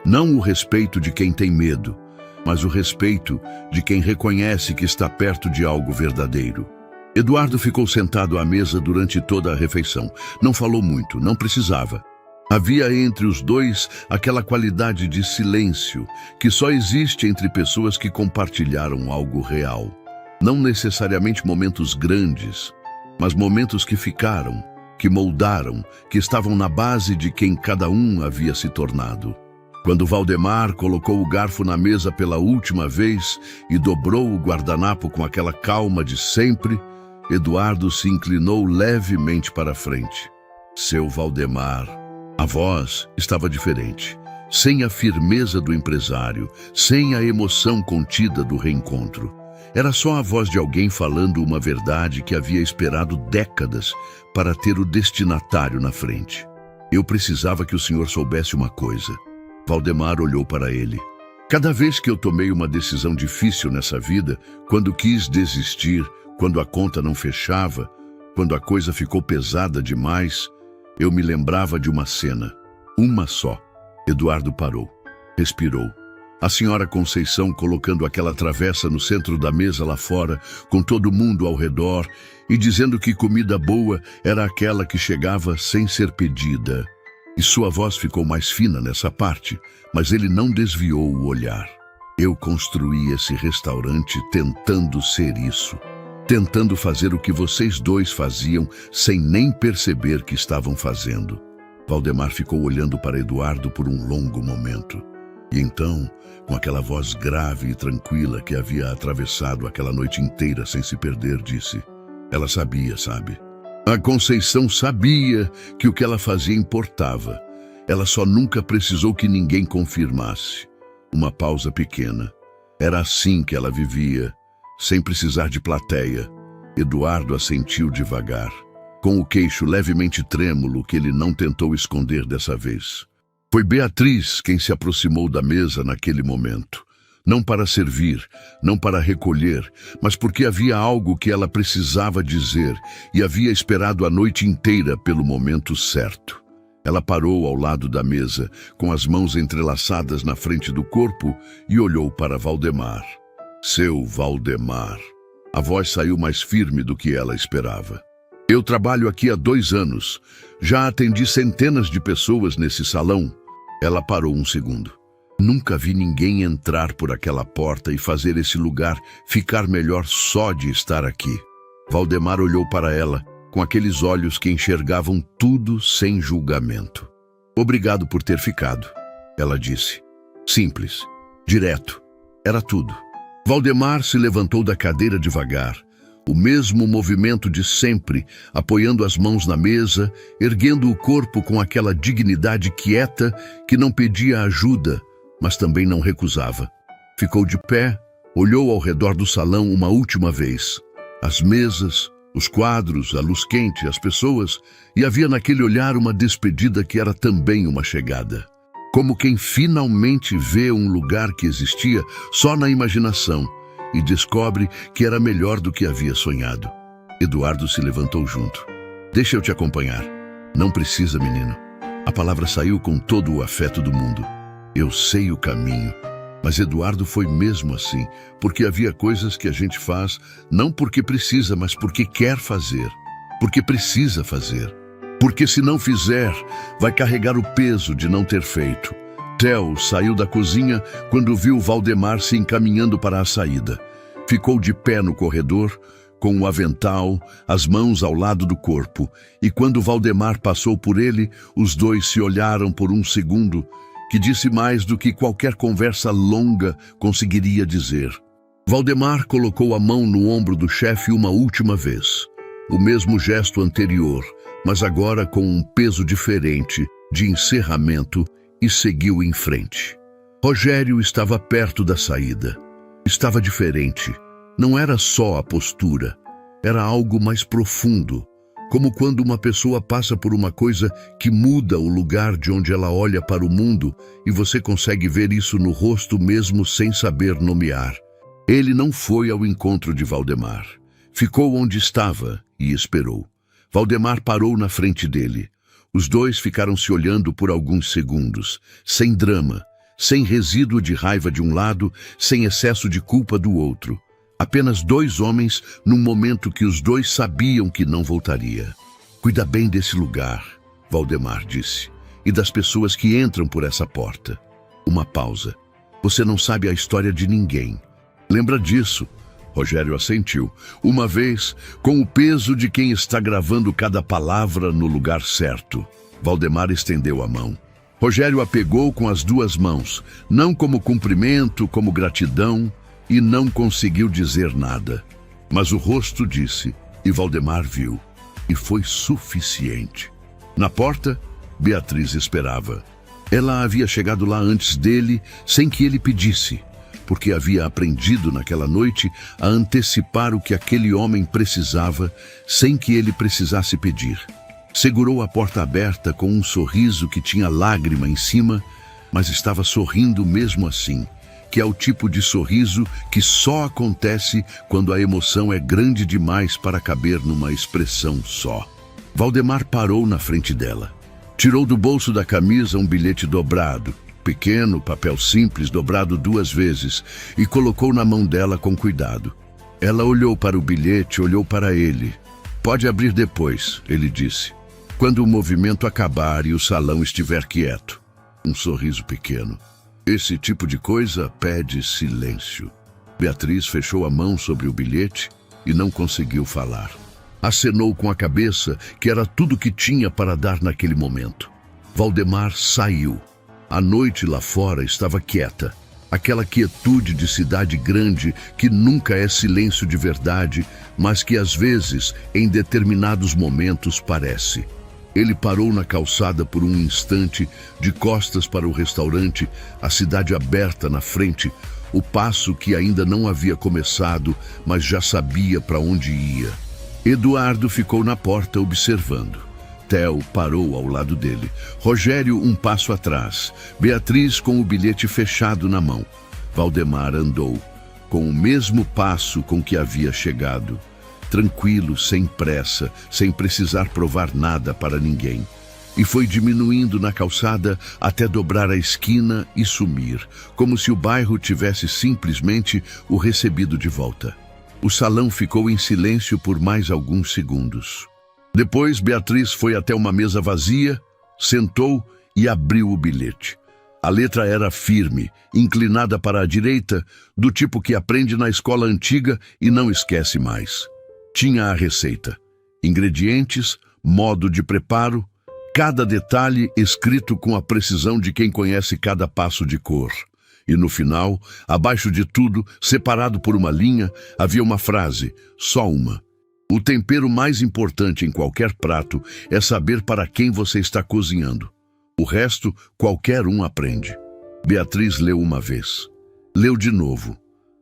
Não o respeito de quem tem medo, mas o respeito de quem reconhece que está perto de algo verdadeiro. Eduardo ficou sentado à mesa durante toda a refeição. Não falou muito, não precisava. Havia entre os dois aquela qualidade de silêncio que só existe entre pessoas que compartilharam algo real. Não necessariamente momentos grandes, mas momentos que ficaram, que moldaram, que estavam na base de quem cada um havia se tornado. Quando Valdemar colocou o garfo na mesa pela última vez e dobrou o guardanapo com aquela calma de sempre, Eduardo se inclinou levemente para a frente. Seu Valdemar. A voz estava diferente, sem a firmeza do empresário, sem a emoção contida do reencontro. Era só a voz de alguém falando uma verdade que havia esperado décadas para ter o destinatário na frente. Eu precisava que o senhor soubesse uma coisa. Valdemar olhou para ele. Cada vez que eu tomei uma decisão difícil nessa vida, quando quis desistir, quando a conta não fechava, quando a coisa ficou pesada demais, eu me lembrava de uma cena. Uma só. Eduardo parou. Respirou. A senhora Conceição colocando aquela travessa no centro da mesa lá fora, com todo mundo ao redor, e dizendo que comida boa era aquela que chegava sem ser pedida. E sua voz ficou mais fina nessa parte, mas ele não desviou o olhar. Eu construí esse restaurante tentando ser isso. Tentando fazer o que vocês dois faziam sem nem perceber que estavam fazendo. Valdemar ficou olhando para Eduardo por um longo momento. E então, com aquela voz grave e tranquila que havia atravessado aquela noite inteira sem se perder, disse: ela sabia, sabe? A Conceição sabia que o que ela fazia importava. Ela só nunca precisou que ninguém confirmasse. Uma pausa pequena. Era assim que ela vivia, sem precisar de plateia. Eduardo assentiu devagar, com o queixo levemente trêmulo que ele não tentou esconder dessa vez. Foi Beatriz quem se aproximou da mesa naquele momento. Não para servir, não para recolher, mas porque havia algo que ela precisava dizer e havia esperado a noite inteira pelo momento certo. Ela parou ao lado da mesa, com as mãos entrelaçadas na frente do corpo e olhou para Valdemar. Seu Valdemar. A voz saiu mais firme do que ela esperava. Eu trabalho aqui há 2 anos. Já atendi centenas de pessoas nesse salão. Ela parou um segundo. Nunca vi ninguém entrar por aquela porta e fazer esse lugar ficar melhor só de estar aqui. Valdemar olhou para ela, com aqueles olhos que enxergavam tudo sem julgamento. Obrigado por ter ficado, ela disse. Simples, direto, era tudo. Valdemar se levantou da cadeira devagar, o mesmo movimento de sempre, apoiando as mãos na mesa, erguendo o corpo com aquela dignidade quieta que não pedia ajuda, mas também não recusava. Ficou de pé, olhou ao redor do salão uma última vez. As mesas, os quadros, a luz quente, as pessoas, e havia naquele olhar uma despedida que era também uma chegada. Como quem finalmente vê um lugar que existia só na imaginação e descobre que era melhor do que havia sonhado. Eduardo se levantou junto. Deixa eu te acompanhar. Não precisa, menino. A palavra saiu com todo o afeto do mundo. Eu sei o caminho. Mas Eduardo foi mesmo assim, porque havia coisas que a gente faz não porque precisa, mas porque quer fazer. Porque precisa fazer. Porque se não fizer, vai carregar o peso de não ter feito. Theo saiu da cozinha quando viu Valdemar se encaminhando para a saída. Ficou de pé no corredor, com o avental, as mãos ao lado do corpo, e quando Valdemar passou por ele, os dois se olharam por um segundo, que disse mais do que qualquer conversa longa conseguiria dizer. Valdemar colocou a mão no ombro do chefe uma última vez. O mesmo gesto anterior, mas agora com um peso diferente, de encerramento, e seguiu em frente. Rogério estava perto da saída. Estava diferente. Não era só a postura, era algo mais profundo, como quando uma pessoa passa por uma coisa que muda o lugar de onde ela olha para o mundo e você consegue ver isso no rosto mesmo sem saber nomear. Ele não foi ao encontro de Valdemar. Ficou onde estava e esperou. Valdemar parou na frente dele. Os dois ficaram se olhando por alguns segundos, sem drama, sem resíduo de raiva de um lado, sem excesso de culpa do outro. Apenas dois homens num momento que os dois sabiam que não voltaria. Cuida bem desse lugar, Valdemar disse, e das pessoas que entram por essa porta. Uma pausa. Você não sabe a história de ninguém. Lembra disso? Rogério assentiu, uma vez, com o peso de quem está gravando cada palavra no lugar certo. Valdemar estendeu a mão. Rogério a pegou com as duas mãos, não como cumprimento, como gratidão, e não conseguiu dizer nada. Mas o rosto disse, e Valdemar viu, e foi suficiente. Na porta, Beatriz esperava. Ela havia chegado lá antes dele, sem que ele pedisse, porque havia aprendido naquela noite a antecipar o que aquele homem precisava, sem que ele precisasse pedir. Segurou a porta aberta com um sorriso que tinha lágrima em cima, mas estava sorrindo mesmo assim, que é o tipo de sorriso que só acontece quando a emoção é grande demais para caber numa expressão só. Valdemar parou na frente dela. Tirou do bolso da camisa um bilhete dobrado, pequeno, papel simples, dobrado 2 vezes, e colocou na mão dela com cuidado. Ela olhou para o bilhete, olhou para ele. Pode abrir depois, ele disse, quando o movimento acabar e o salão estiver quieto. Um sorriso pequeno. Esse tipo de coisa pede silêncio. Beatriz fechou a mão sobre o bilhete e não conseguiu falar. Acenou com a cabeça, que era tudo que tinha para dar naquele momento. Valdemar saiu. A noite lá fora estava quieta. Aquela quietude de cidade grande que nunca é silêncio de verdade, mas que às vezes, em determinados momentos, parece. Ele parou na calçada por um instante, de costas para o restaurante, a cidade aberta na frente, o passo que ainda não havia começado, mas já sabia para onde ia. Eduardo ficou na porta observando. Theo parou ao lado dele. Rogério um passo atrás. Beatriz com o bilhete fechado na mão. Valdemar andou, com o mesmo passo com que havia chegado. Tranquilo, sem pressa, sem precisar provar nada para ninguém. E foi diminuindo na calçada até dobrar a esquina e sumir, como se o bairro tivesse simplesmente o recebido de volta. O salão ficou em silêncio por mais alguns segundos. Depois, Beatriz foi até uma mesa vazia, sentou e abriu o bilhete. A letra era firme, inclinada para a direita, do tipo que aprende na escola antiga e não esquece mais. Tinha a receita, ingredientes, modo de preparo, cada detalhe escrito com a precisão de quem conhece cada passo de cor. E no final, abaixo de tudo, separado por uma linha, havia uma frase, só uma. O tempero mais importante em qualquer prato é saber para quem você está cozinhando. O resto, qualquer um aprende. Beatriz leu uma vez. Leu de novo.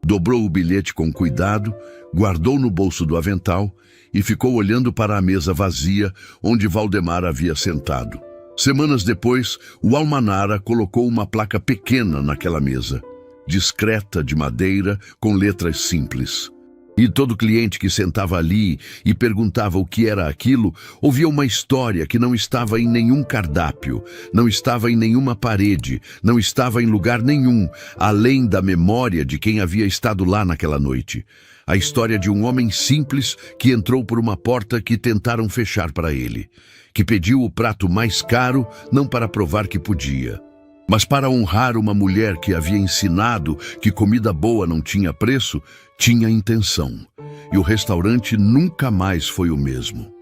Dobrou o bilhete com cuidado, guardou no bolso do avental e ficou olhando para a mesa vazia onde Valdemar havia sentado. Semanas depois, o almanara colocou uma placa pequena naquela mesa, discreta, de madeira, com letras simples. E todo cliente que sentava ali e perguntava o que era aquilo, ouvia uma história que não estava em nenhum cardápio, não estava em nenhuma parede, não estava em lugar nenhum, além da memória de quem havia estado lá naquela noite. A história de um homem simples que entrou por uma porta que tentaram fechar para ele, que pediu o prato mais caro não para provar que podia, mas para honrar uma mulher que havia ensinado que comida boa não tinha preço, tinha intenção. E o restaurante nunca mais foi o mesmo.